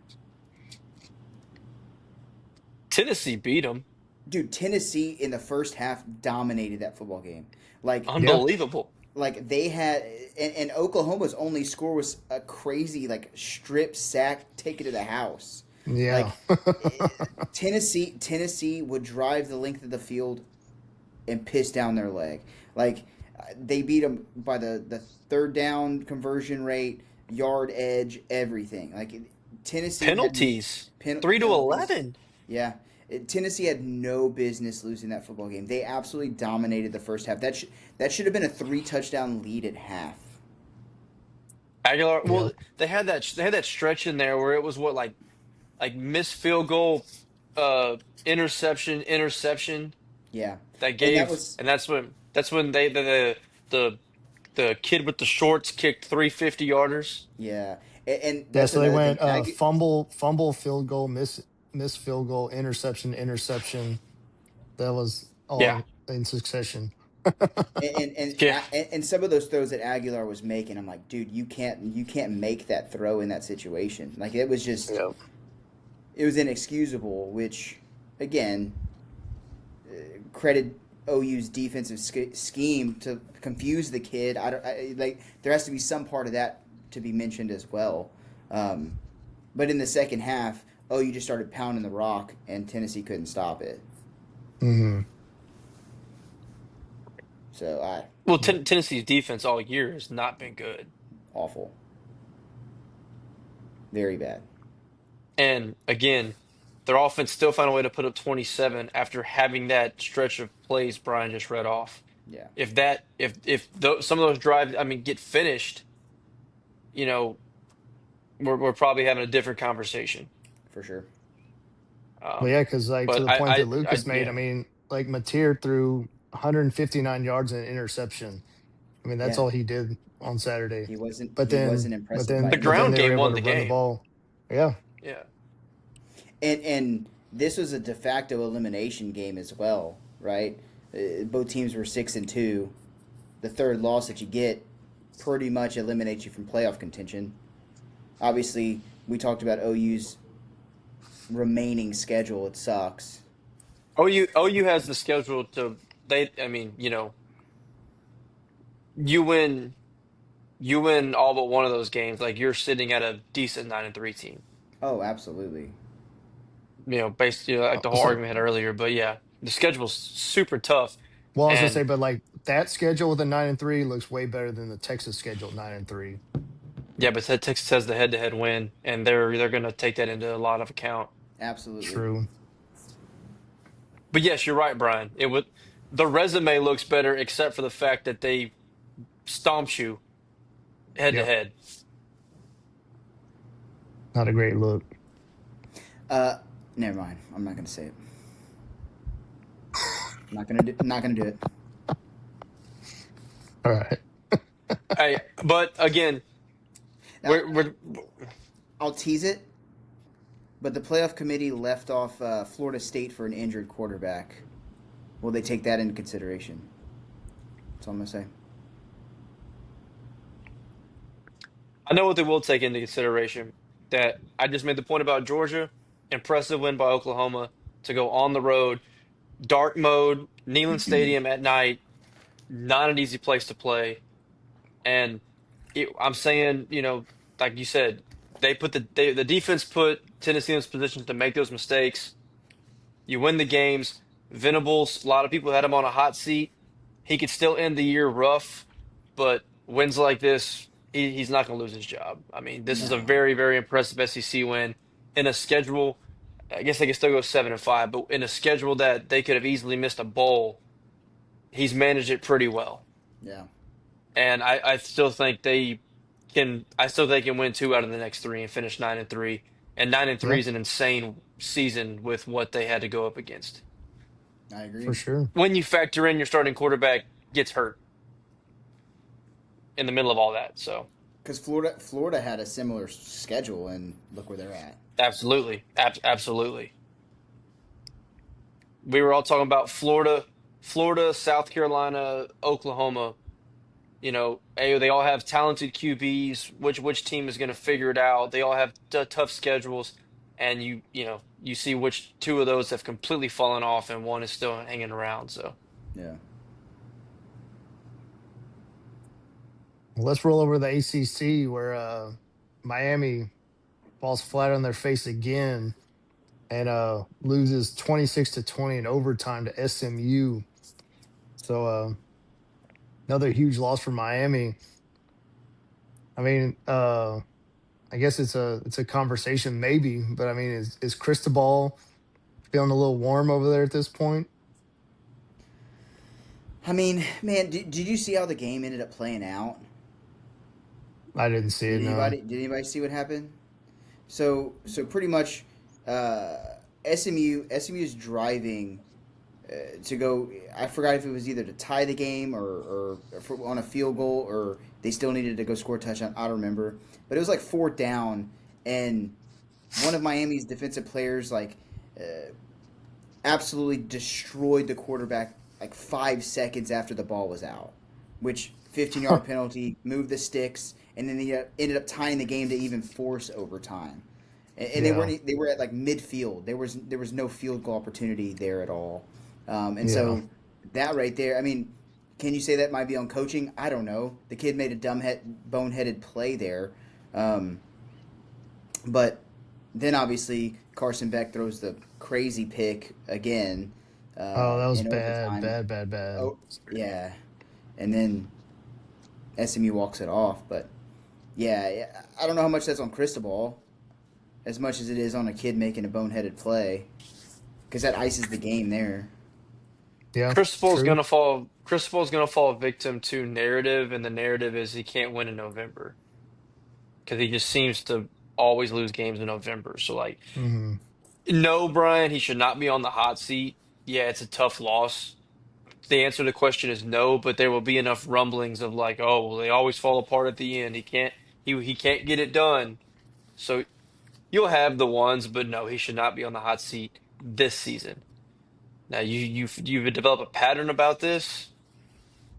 Tennessee beat them. dude? Tennessee in the first half dominated that football game. Like Yeah. Unbelievable. like they had, and Oklahoma's only score was a crazy like strip sack, take it to the house. Yeah. Like Tennessee would drive the length of the field and piss down their leg. Like they beat them by the third down conversion rate, yard edge, everything. Like Tennessee had Penalties. 3 to penalties. 11. Yeah. Tennessee had no business losing that football game. They absolutely dominated the first half. That should have been a 3 touchdown lead at half. Aguilar. Yeah. Well, they had that stretch in there where it was what like missed field goal, interception Yeah. that And that gave, was and that's when they the the kid with the shorts kicked 350 yarders. Yeah, and Yeah, that's so they another thing. went fumble, field goal, miss field goal, interception, interception. That was all Yeah, in succession. yeah. And some of those throws that Aguilar was making, I'm like, dude, you can't make that throw in that situation. Like it was just Yeah. it was inexcusable. Which, again, credit OU's defensive scheme to confuse the kid. Like there has to be some part of that to be mentioned as well. Um, but in the second half, OU just started pounding the rock, and Tennessee couldn't stop it. Hmm. So I Well, Tennessee's defense all year has not been good. awful, very bad. And again, their offense still found a way to put up 27 after having that stretch of plays Brian just read off. Yeah, If some of those drives, I mean, get finished, you know, we're probably having a different conversation. for sure. Well, Um, yeah, because like to but the point that I Lucas made, I yeah, mean, like Mateer threw 159 yards and an interception. I mean, that's Yeah, all he did on Saturday. But he then, wasn't but impressive by the then, any but then ground they were game means. able won to the run the game. ball. Yeah, Yeah. And this was a de facto elimination game as well, right? Both teams were 6-2. The third loss that you get pretty much eliminates you from playoff contention. Obviously, we talked about OU's remaining schedule. It sucks. OU has the schedule to I mean, you win you win all but one of those games, like you're sitting at a decent 9-3 team. Oh, absolutely. Based like the whole so argument we had earlier. But yeah, the schedule's super tough. well, I was gonna And say, but like that schedule with a 9-3 looks way better than the Texas schedule 9-3. yeah, but Texas has the head-to-head win, and they're gonna take that into a lot of account. Absolutely. True. But yes, you're right, Brian. The resume looks better except for the fact that they stomped you head to Yep. head. Not a great look. Uh, Never mind. I'm not gonna say it. Not gonna do it. All right. Hey, but again, Now we're I'll tease it, but the playoff committee left off Florida State for an injured quarterback. Will they take that into consideration? That's all I'm gonna say. I know what they will take into consideration. That I just made the point about Georgia, impressive win by Oklahoma to go on the road, dark mode, Neyland Stadium at night, not an easy place to play. And I'm saying, like you said, the defense put Tennessee in this position to make those mistakes. You win the games. Venables, a lot of people had him on a hot seat. He could still end the year rough, but wins like this, he's not going to lose his job. I mean, this is a No. very, very impressive SEC win in a schedule. I guess they could still go 7-5, but in a schedule that they could have easily missed a bowl, he's managed it pretty well. Yeah. And I still think they can. I still think they can win two out of the next three and finish 9-3. And 9-3 Yeah, is an insane season with what they had to go up against. I for agree. sure. When you factor in your starting quarterback gets hurt in the middle of all that, so Because Florida had a similar schedule, and look where they're at. absolutely, absolutely. We were all talking about Florida, South Carolina, Oklahoma. They all have talented QBs. Which team is going to figure it out? They all have tough schedules, and you see which two of those have completely fallen off, and one is still hanging around. So Yeah. Well, let's roll over to the ACC where Miami falls flat on their face again and loses 26-20 in overtime to SMU. So another huge loss for Miami. I mean, I guess it's a conversation maybe, but I mean, is Cristobal feeling a little warm over there at this point? I mean, man, did you see how the game ended up playing out? I didn't see it. No. Did anybody see what happened? So pretty much, SMU is driving to go. I forgot if it was either to tie the game or on a field goal, or they still needed to go score a touchdown. I don't remember, but it was like fourth down, and one of Miami's defensive players absolutely destroyed the quarterback like 5 seconds after the ball was out, which 15-yard penalty, moved the sticks, and then they ended up tying the game to even force overtime. And Yeah. they were at like midfield. There was no field goal opportunity there at all. And Yeah. so that right there, I mean, can you say that might be on coaching? I don't know. The kid made a boneheaded play there. Um, but then obviously Carson Beck throws the crazy pick again Oh, that was in bad, overtime. bad, bad, bad. Oh yeah, and then SMU walks it off. But yeah, I don't know how much that's on Cristobal as much as it is on a kid making a boneheaded play because that ices the game there. Yeah, Cristobal's true. gonna fall. Cristobal's gonna fall victim to narrative, and the narrative is he can't win in November because he just seems to always lose games in November. So like, Hmm. no, Brian, he should not be on the hot seat. Yeah, it's a tough loss. The answer to the question is no, but there will be enough rumblings of like, oh, well, they always fall apart at the end. He can't get it done. So you'll have the ones, but no, he should not be on the hot seat this season. Now you've developed a pattern about this.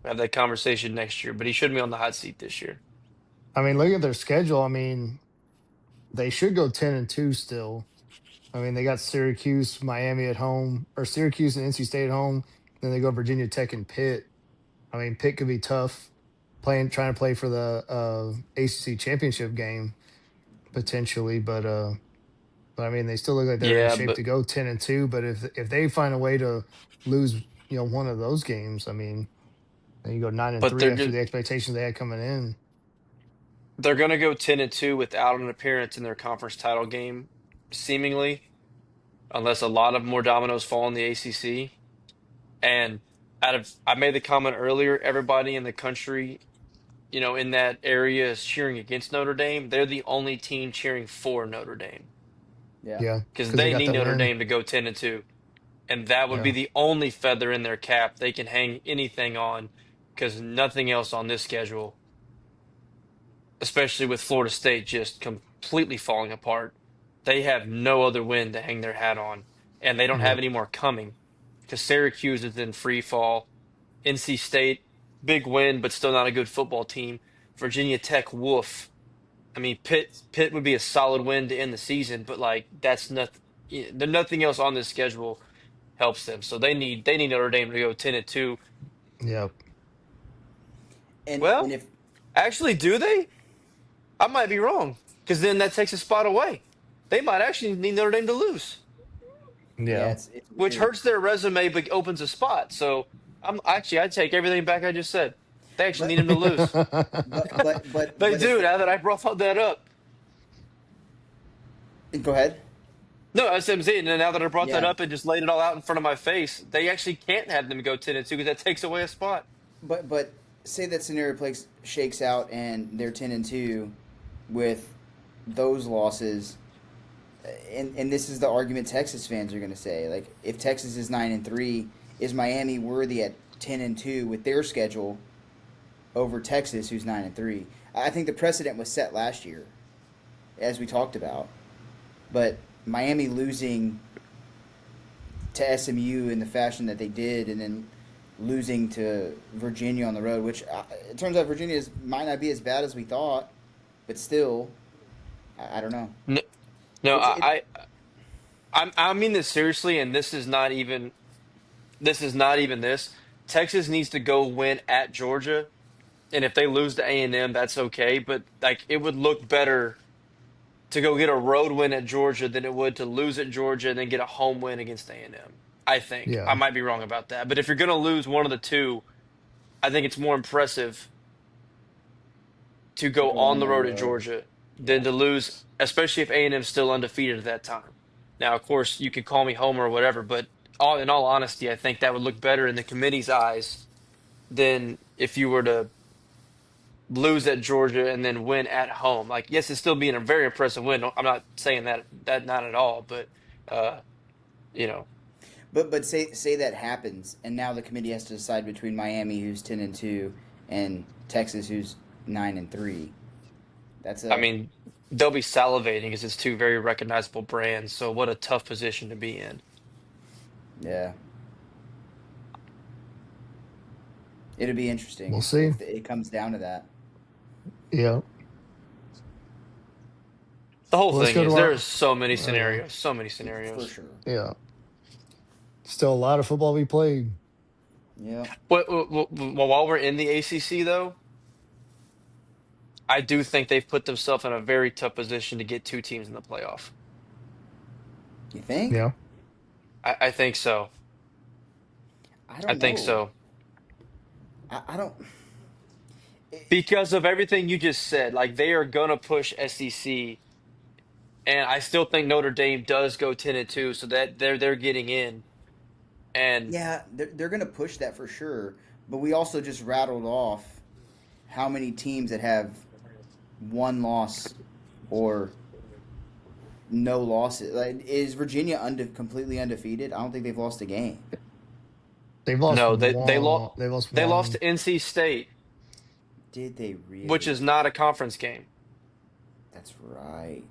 We'll have that conversation next year, but he shouldn't be on the hot seat this year. I mean, look at their schedule. I mean, they should go 10-2 still. I mean, they got Syracuse, Miami at home, or Syracuse and NC State at home. Then they go Virginia Tech and Pitt. I mean, Pitt could be tough trying to play for the ACC championship game potentially, but I mean, they still look like they're in Yeah, shape but to go 10-2. But if they find a way to lose, one of those games, I mean, then you go nine and but three after the expectations they had coming in. they're gonna go 10-2 without an appearance in their conference title game, seemingly, unless a lot of more dominoes fall in the ACC. And I made the comment earlier, everybody in the country, in that area is cheering against Notre Dame. They're the only team cheering for Notre Dame Yeah, Yeah, because because they they got need that Notre win. Dame to go 10-2. And that would be Yeah, the only feather in their cap they can hang anything on because nothing else on this schedule, especially with Florida State just completely falling apart, they have no other win to hang their hat on. And they don't have yep, any more coming because Syracuse is in free fall. NC State, big win, but still not a good football team. Virginia Tech, woof. I mean, Pitt would be a solid win to end the season, but like that's nothing. There's nothing else on this schedule helps them. So they need Notre Dame to go 10-2. yep. and Well, if actually, do they? I might be wrong because then that takes a spot away. They might actually need Notre Dame to lose, yeah, Yeah. it's which weird. hurts their resume but opens a spot. So I take everything back I just said. They actually need But him to lose. They but if do now that I brought that up. go ahead. No, I said I'm saying now that I brought that Yeah, up and just laid it all out in front of my face, they actually can't have them go 10-2 because that takes away a spot. but say that scenario plays shakes out and they're 10-2 with those losses. And this is the argument Texas fans are going to say. Like, if Texas is 9-3, is Miami worthy at 10-2 with their schedule over Texas, who's 9-3? I think the precedent was set last year, as we talked about. But Miami losing to SMU in the fashion that they did, and then losing to Virginia on the road, which it turns out might not be as bad as we thought, but still, I don't know. No, no, It's it. I mean this seriously, and this is not even this. Texas needs to go win at Georgia, and if they lose to A&M, that's okay. But like, it would look better to go get a road win at Georgia than it would to lose at Georgia and then get a home win against A&M. I think I Yeah. might be wrong about that, but if you're going to lose one of the two, I think it's more impressive to To go go on on the the road at road. Georgia than Yeah. to lose, especially if A&M's still undefeated at that time. Now, of course, you could call me homer or whatever, but in all honesty, I think that would look better in the committee's eyes than if you were to lose at Georgia and then win at home. Like, yes, it's still being a very impressive win. I'm not saying that not at all, but uh, you know, But say that happens, and now the committee has to decide between Miami, who's 10-2, and Texas, who's 9-3. That's I a mean, they'll be salivating because it's two very recognizable brands. So what a tough position to be in. yeah. It'll be interesting We'll see. if it comes down to that. Yeah. The whole Well, let's thing go to is our. there's so many Yeah. scenarios, so many For scenarios. sure. Yeah. Still a lot of football we played. Yeah. Well, while we're in the ACC though, I do think they've put themselves in a very tough position to get two teams in the playoff. You think? Yeah. I think so. I I don't think know. so. I don't. It, Because of everything you just said, like they are gonna push SEC, and I still think Notre Dame does go 10-2, so that they're getting in. And yeah, they're going to push that for sure. But we also just rattled off how many teams that have one loss or no losses. Like, is Virginia completely undefeated? I don't think they've lost a game. They've lost no, one. They lost they lost one. to NC State, Did they which really? is not a conference game. That's right.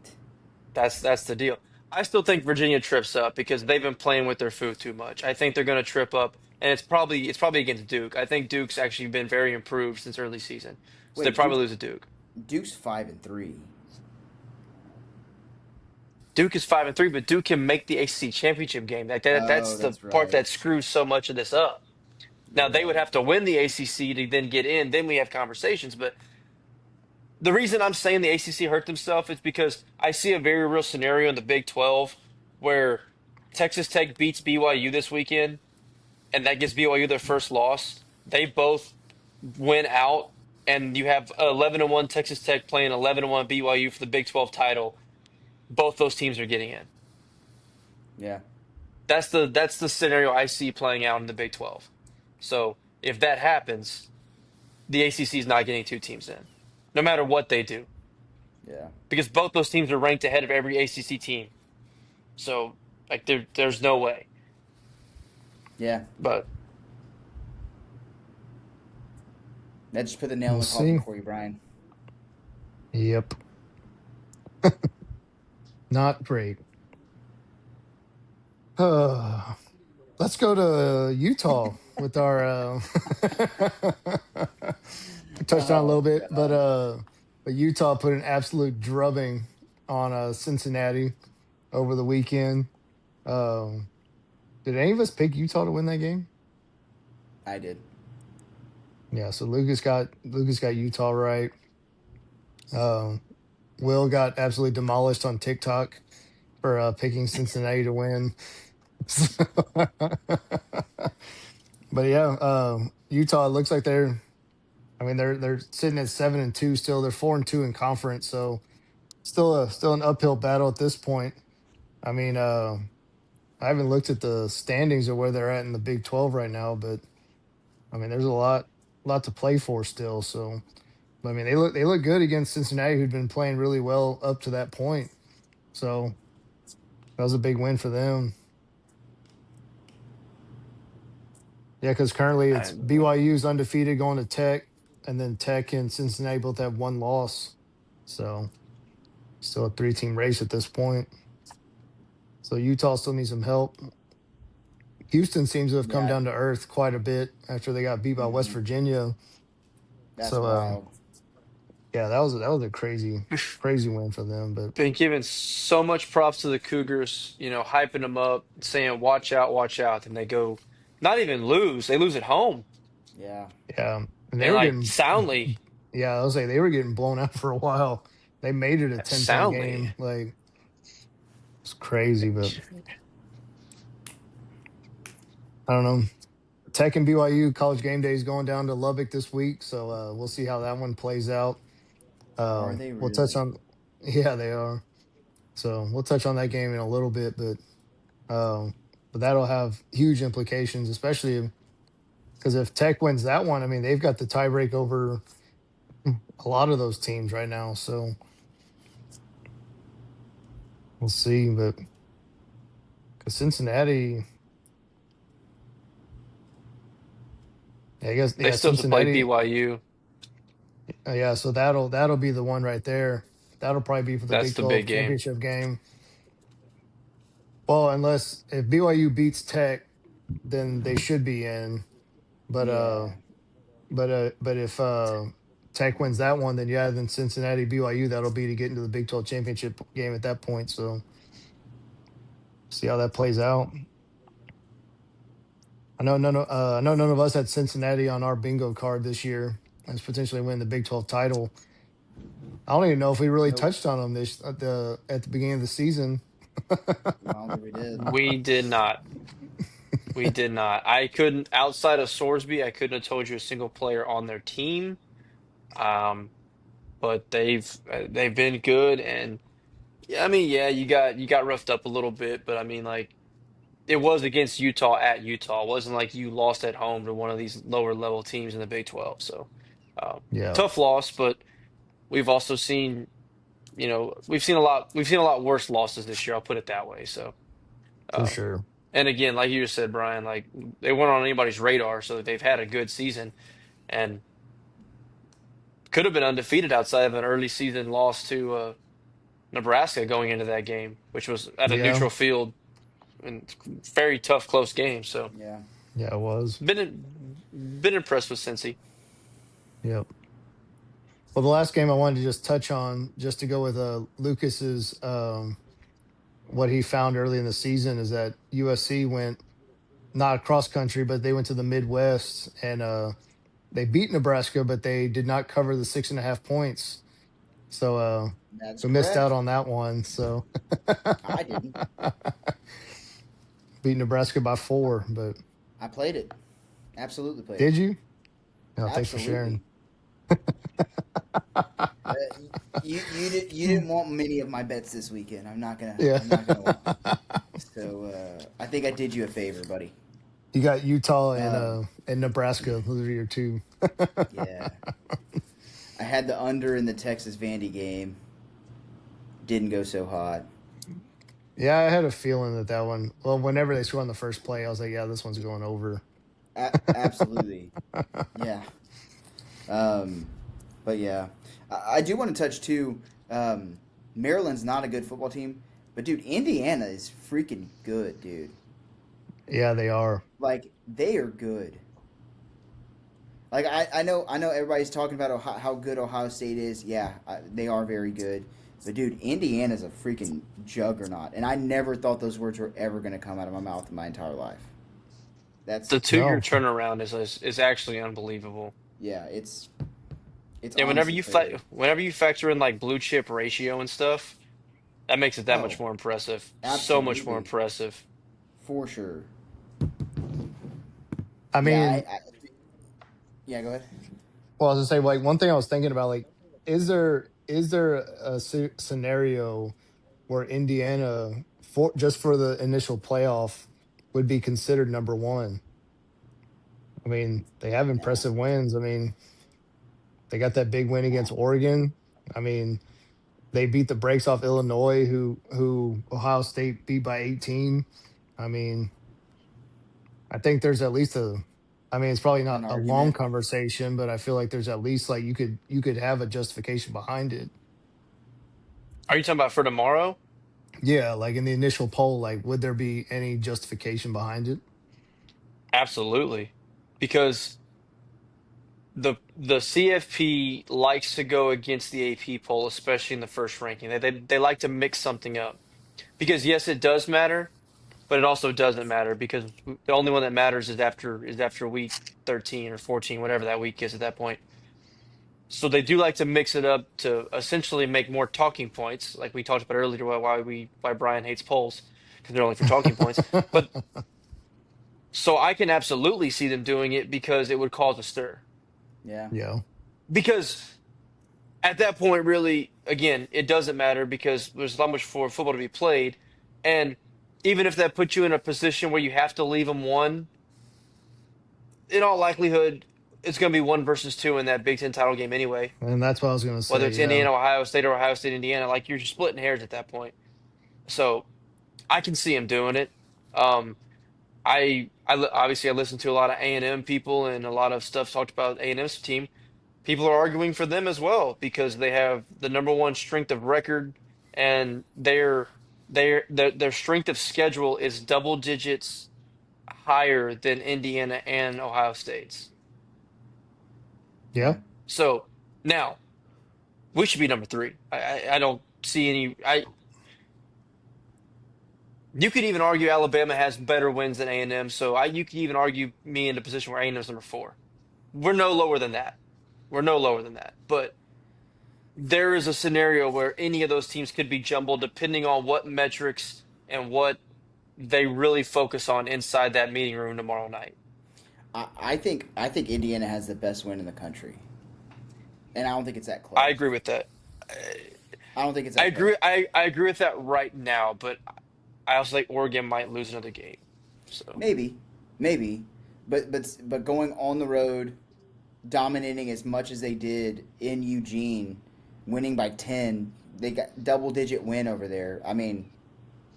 That's the deal. I still think Virginia trips up because they've been playing with their food too much. I think they're going to trip up, and it's probably against Duke. I think Duke's actually been very improved since early season, so they Wait, probably lose to Duke. Duke's 5-3. Duke is 5-3, but Duke can make the ACC championship game. That's Oh, the that's part right. that screws so much of this up. Now You're they would right. have to win the ACC to then get in. Then we have conversations. But the reason I'm saying the ACC hurt themselves is because I see a very real scenario in the Big 12 where Texas Tech beats BYU this weekend, and that gives BYU their first loss. They both win out, and you have 11-1 Texas Tech playing 11-1 BYU for the Big 12 title. Both those teams are getting in. Yeah. That's the scenario I see playing out in the Big 12. So if that happens, the ACC is not getting two teams in, no matter what they do, Yeah. because both those teams are ranked ahead of every ACC team. So like there's no way. Yeah. But That just put the nail in We'll the coffin see. for you, Brian. Yep. Not great. Let's go to Utah with our. We touched on it a Oh little bit, gosh. but Utah put an absolute drubbing on Cincinnati over the weekend. Um, did any of us pick Utah to win that game? I did. Yeah, so Lucas got Utah right. Um, Will got absolutely demolished on TikTok for picking Cincinnati to win. But yeah, Utah looks like they're. I mean, they're sitting at 7-2 still. They're 4-2 in conference, so still an uphill battle at this point. I mean, I haven't looked at the standings or where they're at in the Big 12 right now, but I mean, there's a lot to play for still. So, I mean, they look good against Cincinnati, who'd been playing really well up to that point. So that was a big win for them. Yeah, because currently it's I, BYU's undefeated going to Tech, and then Tech and Cincinnati both have one loss. So still a three-team race at this point. So Utah still needs some help. Houston seems to have come Yeah. down to earth quite a bit after they got beat by West Hmm. Virginia. That's So wild. yeah, that was a crazy win for them. But been giving so much props to the Cougars, hyping them up, saying watch out, and they go not even lose. They lose at home Yeah. yeah, and they and were like getting soundly, yeah, I was like they were getting blown out for a while. They made it a 10-point soundly. game. Like it's crazy, but I don't know. Tech and BYU college game day is going down to Lubbock this week, so we'll see how that one plays out. Are they We'll touch really? on yeah, they are. So we'll touch on that game in a little bit, but that'll have huge implications, especially because if Tech wins that one, I mean they've got the tiebreak over a lot of those teams right now. So we'll see. But because Cincinnati, Yeah, I guess They yeah, still have to play Cincinnati. BYU. Yeah, so that'll be the one right there. That'll probably be for the That's Big the 12 big game. championship game. Well, unless if BYU beats Tech, then they should be in. But Yeah, but if Tech wins that one, then yeah, then Cincinnati BYU that'll be to get into the Big 12 championship game at that point. So see how that plays out. I know none of us had Cincinnati on our bingo card this year as potentially win the Big 12 title. I don't even know if we really nope. touched on them this at the beginning of the season. I don't think we did. We did not. We did not. I couldn't, outside of Sorsby, I couldn't have told you a single player on their team. Um, but they've been good, and yeah, I mean, yeah, you got roughed up a little bit, but I mean, like it was against Utah at Utah. It wasn't like you lost at home to one of these lower level teams in the Big 12. So Yeah, tough loss, but we've also seen, we've seen a lot worse losses this year. I'll put it that way. So. for Um, sure. and again, like you just said, Brian, like they weren't on anybody's radar, so they've had a good season and could have been undefeated outside of an early season loss to Nebraska going into that game, which was at a Yeah, neutral field and very tough, close game. So Yeah, yeah, it was. been impressed with Cincy. Yep. Well, the last game I wanted to just touch on, just to go with Lucas's what he found early in the season is that USC went not across country, but they went to the Midwest and they beat Nebraska, but they did not cover the 6.5 points. So that's we missed out correct. on that one. So I didn't. beat Nebraska by 4. But I played it. Absolutely played it. did you? No, thanks for Absolutely. sharing. Uh, you didn't want many of my bets this weekend. Yeah. I'm not gonna lie. So I think I did you a favor, buddy. You got Utah Um, and Nebraska. Those are your two. yeah, I had the under in the Texas Vandy game. Didn't go so hot. Yeah, I had a feeling that one. Well, whenever they scored on the first play, I was like, yeah, this one's going over. Absolutely. Yeah. Um, but yeah, I do want to touch too. Um, Maryland's not a good football team, but dude, Indiana is freaking good, dude. Yeah, they are. Like they are good. Like I know everybody's talking about how good Ohio State is. Yeah, they are very good. But dude, Indiana's a freaking juggernaut, and I never thought those words were ever going to come out of my mouth in my entire life. The That's 2 year No, turnaround is actually unbelievable. yeah, it's And whenever honestly you crazy. whenever you factor in like blue chip ratio and stuff, that makes it that much Oh, more impressive. So much more absolutely, impressive. for sure. I Yeah, mean, yeah. Go ahead. well, I was gonna say like one thing I was thinking about like, is there a scenario where Indiana for just for the initial playoff would be considered number one? I mean, they have Yeah. impressive wins. I mean, they got that big win Yeah. against Oregon. I mean, they beat the brakes off Illinois, who Ohio State beat by 18. I mean, I think there's at least a. I mean, it's probably An not a long argument. conversation, but I feel like there's at least like you could have a justification behind it. Are you talking about for tomorrow? Yeah, like in the initial poll, like would there be any justification behind it? Absolutely. Because the CFP likes to go against the AP poll, especially in the first ranking. They like to mix something up. Because yes, it does matter, but it also doesn't matter because the only one that matters is after week 13 or 14, whatever that week is at that point. So they do like to mix it up to essentially make more talking points, like we talked about earlier, why Brian hates polls because they're only for talking points. But so I can absolutely see them doing it because it would cause a stir. Yeah. Yeah. Because at that point, really, again, it doesn't matter because there's not much for football to be played, and even if that puts you in a position where you have to leave them one, in all likelihood, it's going to be 1 versus 2 in that Big Ten title game anyway. And that's what I was gonna Whether say. it's Yeah. Indiana, Ohio State, or Ohio State, Indiana, like you're just splitting hairs at that point. So I can see him doing it. Um, Obviously I listen to a lot of A&M people and a lot of stuff talked about A&M's team. People are arguing for them as well because they have the number one strength of record and their strength of schedule is double digits higher than Indiana and Ohio State's. Yeah. Yeah. So now we should be number three. I don't see any. I You could even argue Alabama has better wins than A&M. So you could even argue me in the position where A&M's number four. We're no lower than that. We're no lower than that. But there is a scenario where any of those teams could be jumbled depending on what metrics and what they really focus on inside that meeting room tomorrow night. I think Indiana has the best win in the country, and I don't think it's that I close. agree with that. I don't think it's I that agree. close. I agree with that right now, but I also think Oregon might lose another game. So Maybe, maybe, but going on the road, dominating as much as they did in Eugene, winning by 10, they got double digit win over there. I mean,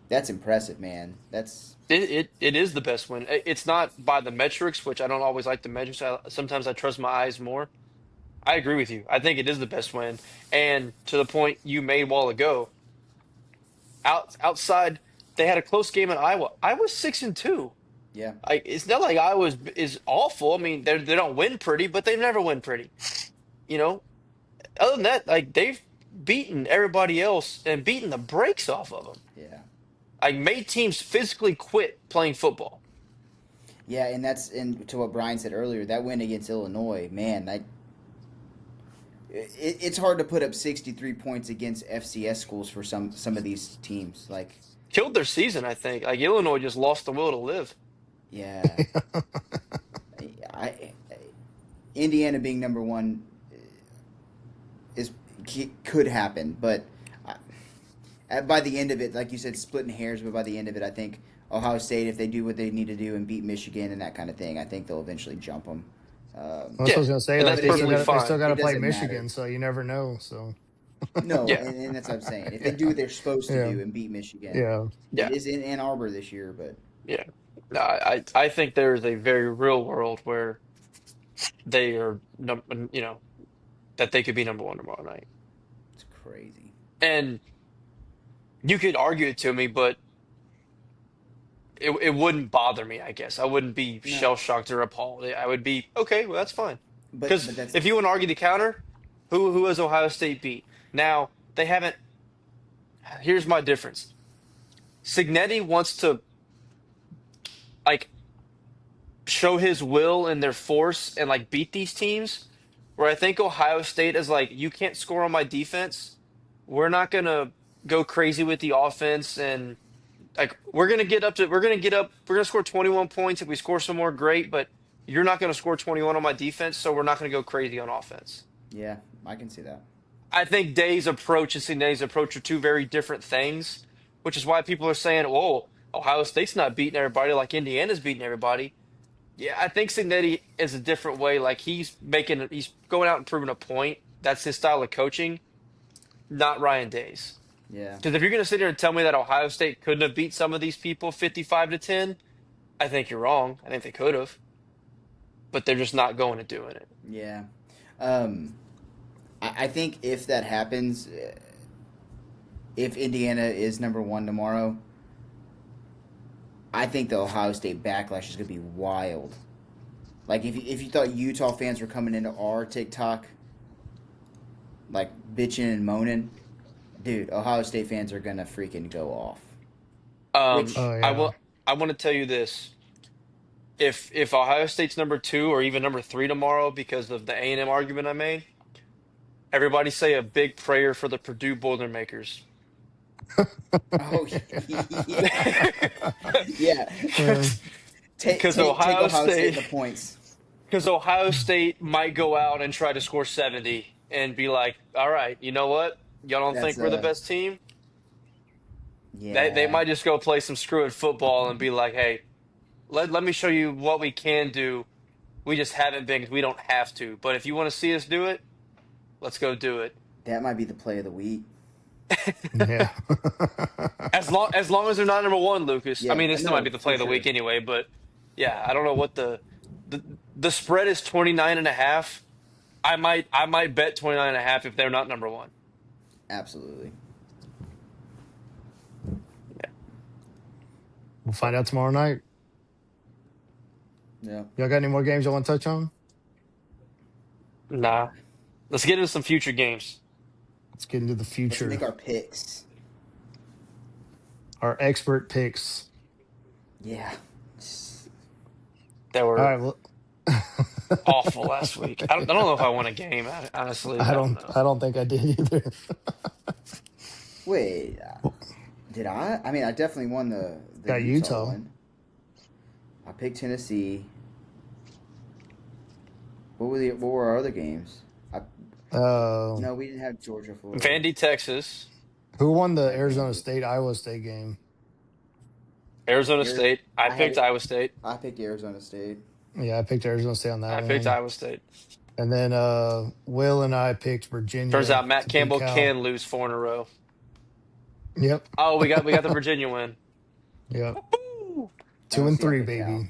that's impressive, man. That's it is the best win. It's not by the metrics, which I don't always like the metrics. Sometimes I trust my eyes more. I agree with you. I think it is the best win. And to the point you made a while ago, outside they had a close game in Iowa. I was 6-2. yeah, It's not like Iowa is awful. I mean, they don't win pretty, but they never win pretty. You know, other than that, like they've beaten everybody else and beaten the brakes off of them. yeah, Like made teams physically quit playing football. yeah, and that's and to what Brian said earlier. That win against Illinois, man, it's hard to put up 63 points against FCS schools for some of these teams. Like, Killed their season, I think. Like Illinois just lost the will to live. yeah, I Indiana being number one is could happen, but by the end of it, like you said, splitting hairs. But by the end of it, I think Ohio State, if they do what they need to do and beat Michigan and that kind of thing, I think they'll eventually jump them. That's what I Yeah, was gonna say. and Like that's But perfectly they still fine. got it to play doesn't matter. Michigan, so you never know. So No, Yeah, and that's what I'm saying. If they do yeah, what they're supposed to yeah, do and beat Michigan, yeah. it yeah, is in Ann Arbor this year, but yeah. No, I think there is a very real world where they are that they could be number one tomorrow night. it's crazy. And you could argue it to me, but it wouldn't bother me, I guess. I wouldn't be No, shell shocked or appalled. I would be okay, well that's fine. Because but that's if you want to argue the counter, who has Ohio State beat? Now, they haven't here's my difference. Signetti wants to like show his will and their force and like beat these teams. Where I think Ohio State is like, you can't score on my defense. We're not gonna go crazy with the offense and like we're gonna score 21 points. If we score some more, great, but you're not gonna score 21 on my defense, so we're not gonna go crazy on offense. yeah, I can see that. I think Day's approach and Cincinnati's approach are two very different things, which is why people are saying, "Whoa, Ohio State's not beating everybody like Indiana's beating everybody." Yeah, I think Cincinnati is a different way. Like he's going out and proving a point. That's his style of coaching, not Ryan Day's. Yeah, Because if you're going to sit here and tell me that Ohio State couldn't have beat some of these people 55-10, I think you're wrong. I think they could have, but they're just not going to doing it. yeah. Um, I think if that happens, if Indiana is number one tomorrow, I think the Ohio State backlash is going to be wild. Like if you thought Utah fans were coming into our TikTok like bitching and moaning, dude, Ohio State fans are gonna freaking go off. Um, Which Oh I yeah. will. I want to tell you this: if Ohio State's number two or even number three tomorrow because of the A&M argument I made, everybody say a big prayer for the Purdue Boilermakers. oh yeah, yeah. Yeah. Take Because take take Ohio Ohio State in State, the points. because Ohio State might go out and try to score 70 and be like, "All right, you know what? Y'all don't That's think we're the best team? They yeah, might just go play some screw football and be like, hey, let me show you what we can do. We just haven't been because we don't have to. But if you want to see us do it, let's go do it." that might be the play of the week. Yeah. As long as they're not number one, Lucas. I Yeah, mean, it still might no, be the play for of the week sure. anyway, but yeah, I don't know what the spread is 29.5. I might bet 29.5 if they're not number one. Absolutely. Yeah. We'll find out tomorrow night. Yeah. Y'all got any more games y'all want to touch on? Nah. Let's get into some future games. Let's get into the Let's make future. our picks. Our expert picks. Yeah. That All were right. Well, awful last week. I don't know if I won a game. Honestly, I I don't don't. know. I don't think I did either. Wait, did I? I mean, I definitely won the Got Utah Utah. one. I picked Tennessee. What were our other games? I Uh, No, we didn't have Georgia, Florida. Vandy, Texas, who won the I had Arizona Vandy. State Iowa State game? Arizona Ari- State. I I had picked it. Iowa State. I picked Arizona State. Yeah, I picked Arizona State on that I picked one. Iowa State. And then Will and I picked Turns Virginia out Matt to beat Campbell Cal. can lose four in a row. Yep. Oh, we got the Virginia win. Yep. Woo! Two Oh, and see, I three, picked Cal.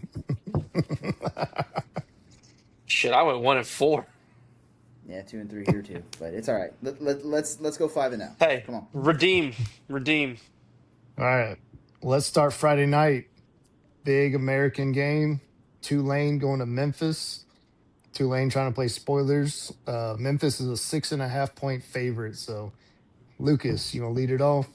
baby. Shit, I went 1-4. Yeah, 2 and 3 here too, but it's all right. Let's go 5-0. Hey, Come on. redeem. All right. Let's start Friday night. Big American game. Tulane going to Memphis. Tulane trying to play spoilers. Memphis is a 6.5 point favorite. So, Lucas, you want to lead it off?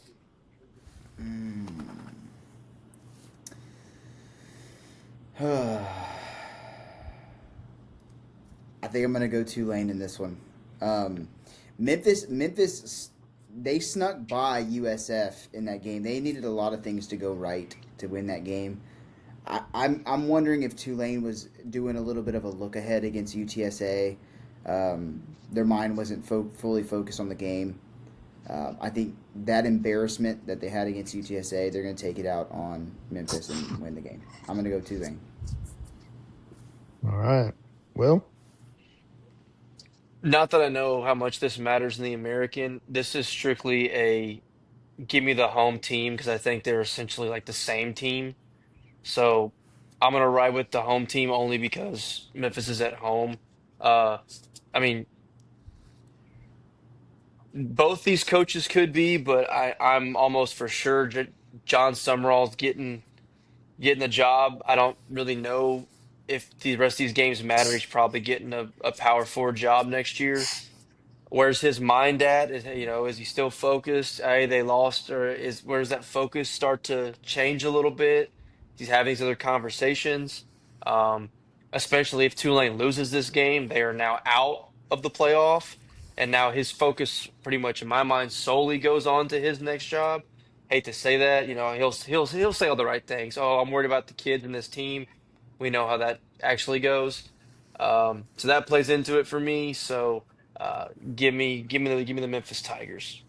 I think I'm gonna go Tulane in this one. Um, Memphis, they snuck by USF in that game. They needed a lot of things to go right to win that game. I'm wondering if Tulane was doing a little bit of a look ahead against UTSA. Their mind wasn't fully focused on the game. I think that embarrassment that they had against UTSA, they're going to take it out on Memphis and win the game. I'm going to go Tulane. All right. Will? Not that I know how much this matters in the American. This is strictly a give me the home team because I think they're essentially like the same team. So I'm gonna ride with the home team only because Memphis is at home. Uh, I mean, both these coaches could be, but I'm almost for sure John Summerall's getting the job. I don't really know if the rest of these games matter. He's probably getting a power forward job next year. Where's his mind at? Is he still focused? Hey, they lost, or where's that focus start to change a little bit? He's having these other conversations. Um, Especially if Tulane loses this game, they are now out of the playoff, and now his focus, pretty much in my mind, solely goes on to his next job. Hate to say that, he'll say all the right things. Oh, I'm worried about the kids in this team. We know how that actually goes. So that plays into it for me. So. Give me the Memphis Tigers.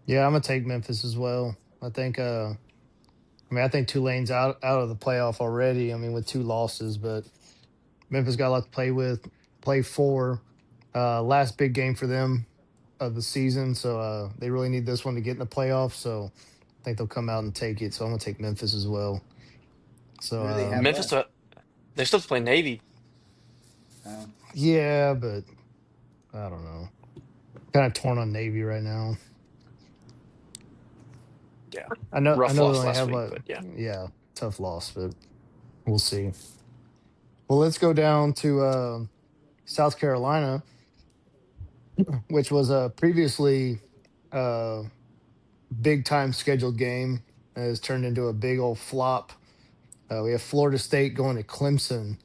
Yeah, I'm gonna take Memphis as well. I think Tulane's out of the playoff already. I mean, with two losses, but Memphis got a lot to play with, play for. Last big game for them of the season, so they really need this one to get in the playoffs. So I think they'll come out and take it. So I'm gonna take Memphis as well. So Who do they have Memphis, left? they still have to play Navy. Uh, yeah, but I don't know. Kind of torn on Navy right now. Yeah, I rough know they loss only last have week, like, but yeah. yeah, tough loss, but we'll see. Well, let's go down to South Carolina, which was a previously uh, big time scheduled game. It has turned into a big old flop. We have Florida State going to Clemson,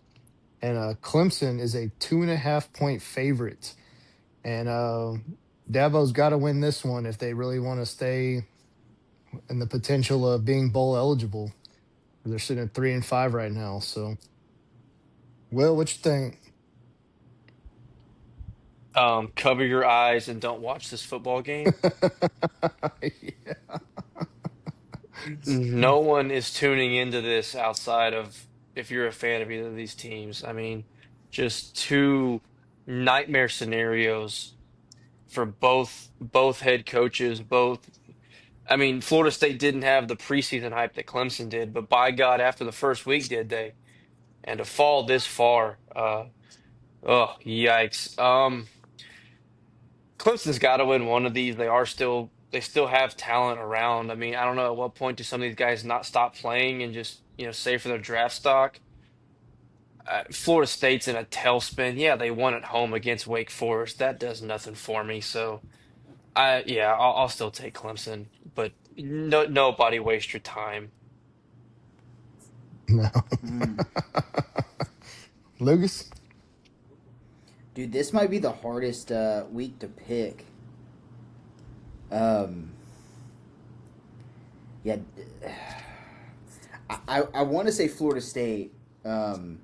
and Clemson is a 2.5 point favorite. And Dabo's got to win this one if they really want to stay in the potential of being bowl eligible. They're sitting at 3-5 right now. So, Will, what you think? Cover your eyes and don't watch this football game. Yeah. No one is tuning into this outside of if you're a fan of either of these teams. I mean, just two nightmare scenarios for both head coaches, both. I mean, Florida State didn't have the preseason hype that Clemson did, but by God, after the first week, did they? And to fall this far, oh yikes. Clemson's got to win one of these. They still have talent around. I mean, I don't know at what point do some of these guys not stop playing and just, save for their draft stock. Florida State's in a tailspin. Yeah, they won at home against Wake Forest. That does nothing for me. So yeah, I'll still take Clemson, but nobody waste your time. No. Mm. Lucas? Dude, this might be the hardest week to pick. Um, yeah, I want to say Florida State, um,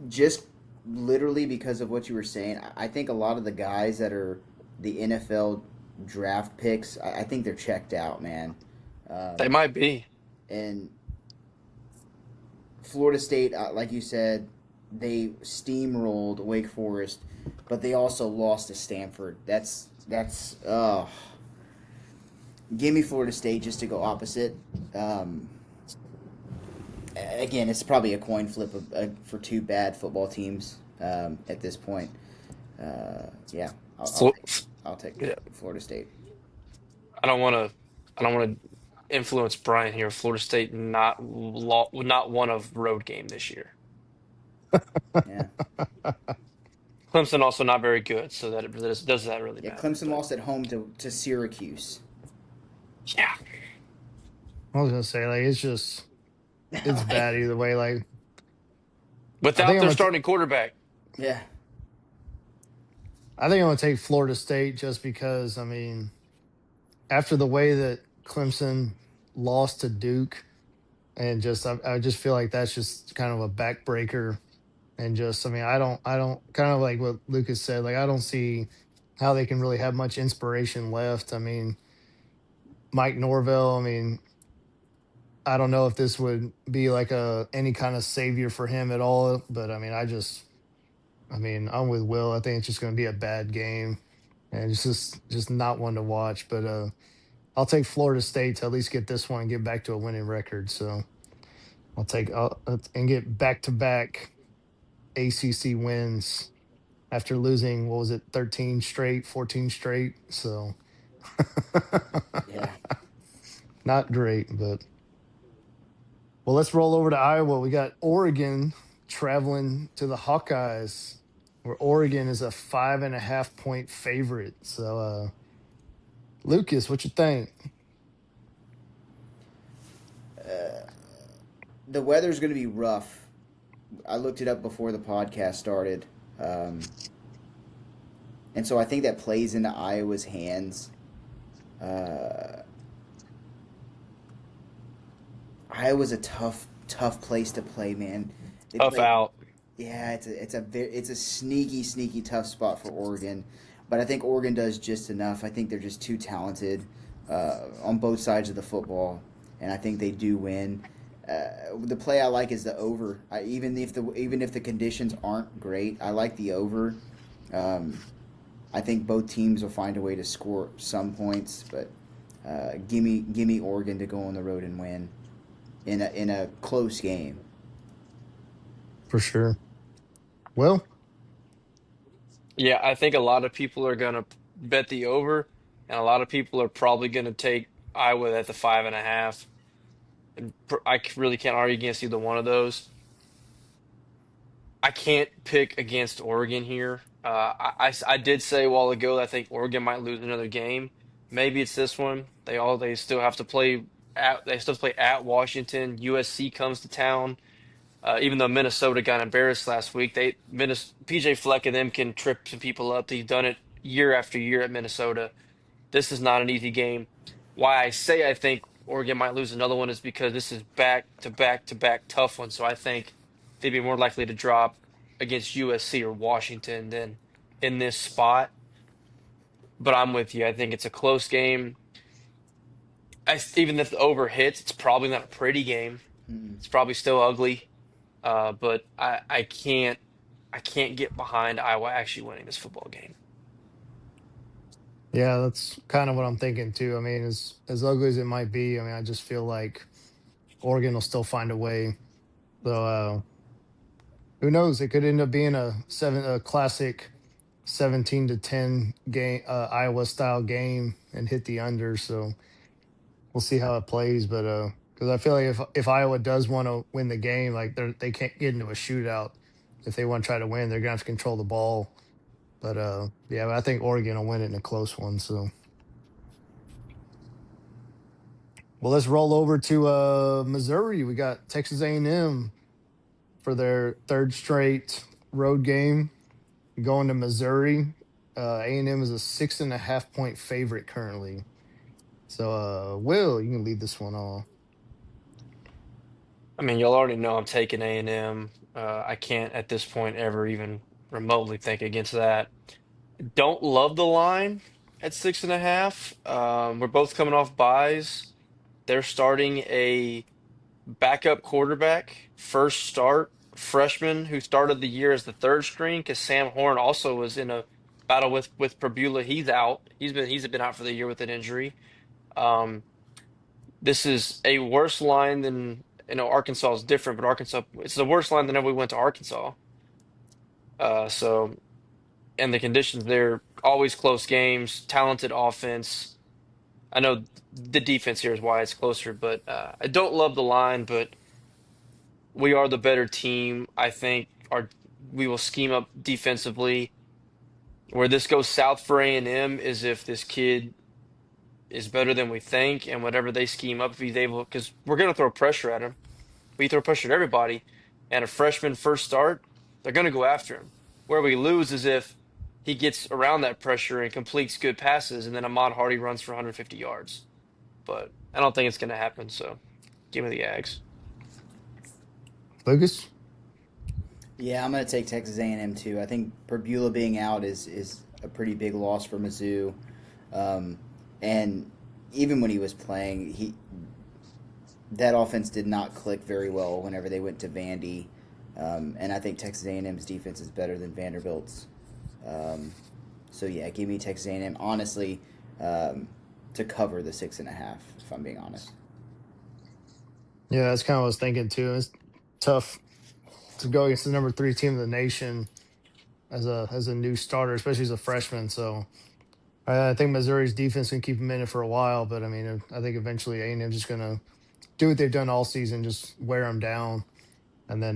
just literally because of what you were saying. I think a lot of the guys that are the NFL draft picks, I think they're checked out, man. They Um, might be. and Florida State, like you said, they steamrolled Wake Forest, but they also lost to Stanford. That's give me Florida State just to go opposite. Um, Again, it's probably a coin flip for two bad football teams at this point. Yeah, Flo- I'll take yeah, Florida State. I don't want to. I don't want to influence Brian here. Florida State not won a road game this year. Yeah, Clemson also not very good, so does that really yeah. matter? Clemson But lost at home to Syracuse. yeah, I was gonna say like it's Like, bad either way. Like I without think I'm their gonna starting quarterback, yeah, I think I'm gonna take Florida State just because I mean after the way that Clemson lost to Duke and just I just feel like that's just kind of a backbreaker and just I mean I don't kind of like what Lucas said like I don't see how they can really have much inspiration left. I mean Mike Norvell. I mean I don't know if this would be like a any kind of savior for him at all, but I mean I mean I'm with Will. I think it's just going to be a bad game and it's just not one to watch. But I'll take Florida State to at least get this one and get back to a winning record. So and get back to back ACC wins after losing what was it 13 straight, 14 straight. So yeah. not great, but well, let's roll over to Iowa. We got Oregon traveling to the Hawkeyes, where Oregon is a 5.5 point favorite. So, Lucas, what you think? The weather's going to be rough. I looked it up before the podcast started, and so I think that plays into Iowa's hands. Uh, Iowa's a tough place to play, man. They tough play. out. Yeah, it's a sneaky tough spot for Oregon, but I think Oregon does just enough. I think they're just too talented on both sides of the football, and I think they do win. The play I like is the over. Even if the conditions aren't great, I like the over. Um, I think both teams will find a way to score some points, but gimme Oregon to go on the road and win in a close game. For sure. Well, Yeah, I think a lot of people are gonna bet the over, and a lot of people are probably gonna take Iowa at the 5.5. And really can't argue against either one of those. I can't pick against Oregon here. I did say a while ago that I think Oregon might lose another game. Maybe it's this one. They still have to play they still have to play at Washington. USC comes to town. Even though Minnesota got embarrassed last week, PJ Fleck and them can trip some people up. They've done it year after year at Minnesota. This is not an easy game. Why I say I think Oregon might lose another one is because this is back to back to back tough one. So I think they'd be more likely to drop against USC or Washington than in this spot. But I'm with you. I think it's a close game. Even if the over hits, it's probably not a pretty game. Mm-mm. It's probably still ugly. But I can't get behind Iowa actually winning this football game. Yeah, that's kind of what I'm thinking too. I mean, as ugly as it might be, I mean, I just feel like Oregon will still find a way. So who knows? It could end up being a classic 17-10 game, Iowa style game, and hit the under. So we'll see how it plays. But because I feel like if Iowa does want to win the game, like they can't get into a shootout. If they want to try to win, they're gonna have to control the ball. But yeah, I think Oregon will win it in a close one. So well, let's roll over to Missouri. We got Texas A&M for their third straight road game going to Missouri. A&M is a 6.5 point favorite currently. So Will, you can lead this one off. I mean, you'll already know I'm taking A&M. I can't at this point ever even remotely think against that. Don't love the line at 6.5. We're both coming off buys. They're starting a backup quarterback, first start freshman who started the year as the third string because Sam Horn also was in a battle with Prbula. He's out. He's been out for the year with an injury. Um, this is a worse line than Arkansas is different, but Arkansas it's the worst line than ever we went to Arkansas. So and the conditions there always close games, talented offense. I know the defense here is why it's closer, but I don't love the line, but we are the better team. I think we will scheme up defensively. Where this goes south for A&M is if this kid is better than we think, and whatever they scheme up, if he's able, because we're going to throw pressure at him. We throw pressure at everybody, and a freshman first start, they're going to go after him. Where we lose is if he gets around that pressure and completes good passes, and then Ahmad Hardy runs for 150 yards. But I don't think it's going to happen. So give me the Ags. Lucas? Yeah, I'm going to take Texas A&M too. I think Prbula being out is a pretty big loss for Mizzou, um, and even when he was playing, he that offense did not click very well whenever they went to Vandy, and I think Texas A&M's defense is better than Vanderbilt's. Um, so yeah, give me Texas A&M. Honestly, to cover the 6.5. If I'm being honest. Yeah, that's kind of what I was thinking too. It's tough to go against the number three team of the nation as a new starter, especially as a freshman. So I think Missouri's defense can keep him in it for a while, but I mean, I think eventually A&M's just gonna do what they've done all season, just wear them down, and then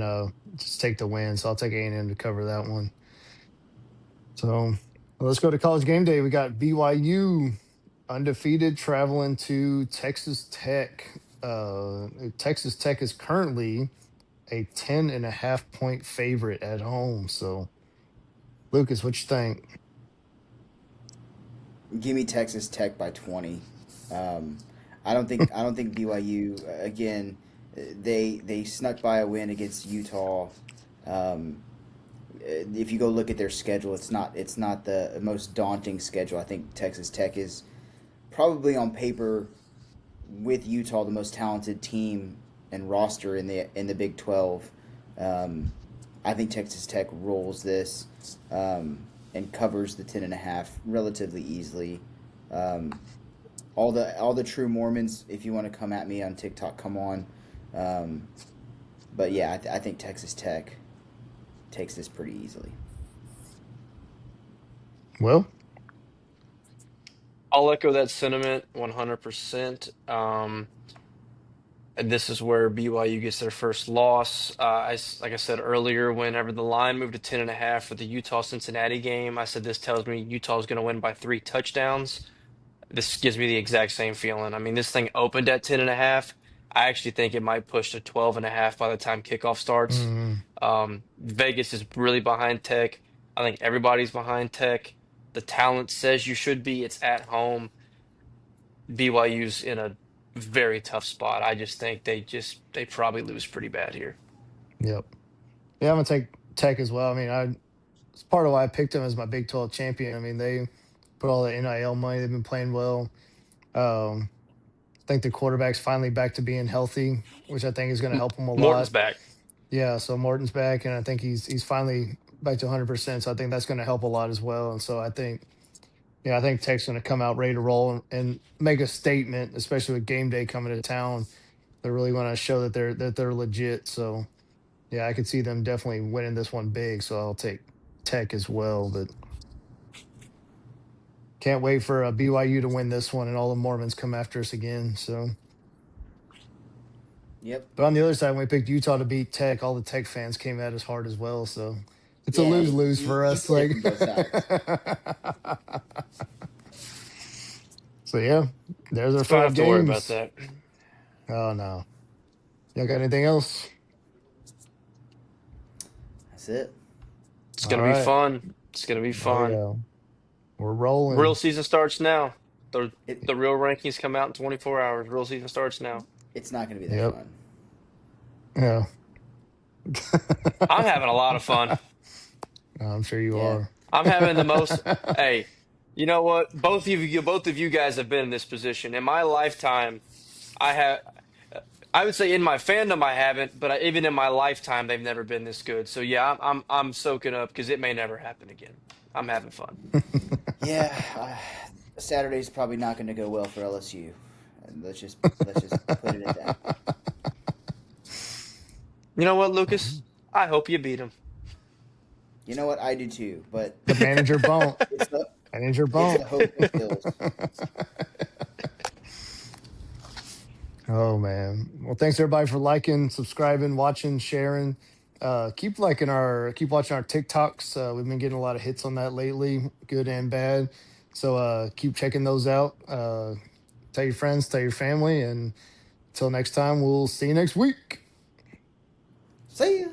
just take the win. So I'll take A&M to cover that one. So let's go to college game day. We got BYU undefeated traveling to Texas Tech. Texas Tech is currently a 10.5 point favorite at home. So Lucas, what you think? Give me Texas Tech by 20. Um, I don't think BYU again. They snuck by a win against Utah. If you go look at their schedule, it's not the most daunting schedule. I think Texas Tech is probably on paper with Utah the most talented team and roster in the Big 12. Um, I think Texas Tech rolls this and covers the 10.5 relatively easily. Um, all the true Mormons, if you want to come at me on TikTok, come on. Um, but yeah, I think Texas Tech takes this pretty easily. Well, I'll echo that sentiment 100%. And this is where BYU gets their first loss. Like I said earlier, whenever the line moved to 10.5 for the Utah Cincinnati game, I said this tells me Utah is going to win by 3 touchdowns. This gives me the exact same feeling. I mean, this thing opened at 10.5. I actually think it might push to 12.5 by the time kickoff starts. mm, Vegas is really behind Tech. I think everybody's behind Tech. The talent says you should be. It's at home. BYU's in a very tough spot. I just think they probably lose pretty bad here. yep. Yeah, I'm gonna take Tech as well. I mean, it's part of why I picked them as my Big 12 champion. I mean, they put all the NIL money. They've been playing well. I think the quarterback's finally back to being healthy, which I think is going to M- help them a Morton's lot. back. Yeah, so Morton's back, and I think he's finally back to 100%. So I think that's going to help a lot as well. And so I think Yeah, I think Tech's going to come out ready to roll and make a statement, especially with game day coming to town. They're really going to show that they're legit. So yeah, I could see them definitely winning this one big. So I'll take Tech as well. But can't wait for BYU to win this one and all the Mormons come after us again. So, Yep. but on the other side, when we picked Utah to beat Tech, all the Tech fans came at us hard as well. So it's a Yeah, lose lose for you us. get it Like, from both sides. so yeah, there's our We don't have five to worry about games. that. Oh no, y'all got anything else? That's it. It's All gonna be right. fun. It's gonna be Oh fun. yeah, we're Real rolling. season starts now. The It the real rankings come out in 24 hours. Real season starts now. it's not going to be that Yep. fun. Yeah. I'm having a lot of fun. I'm sure you Yeah. are. I'm having the most. Hey, you know what? Both of you guys have been in this position. In my lifetime, I have. I would say in my fandom I haven't, but even in my lifetime they've never been this good. So yeah, I'm soaking up because it may never happen again. I'm having fun. Yeah. Saturday's probably not going to go well for LSU. And let's just put it at that. You know what, Lucas? I hope you beat him. You know what? I do too, but The manager bump. it's the Manager it's the bump. hope that kills. Oh man. Well, thanks everybody for liking, subscribing, watching, sharing. Keep watching our TikToks. We've been getting a lot of hits on that lately, good and bad. So keep checking those out. Tell your friends, tell your family, and until next time, we'll see you next week. See ya.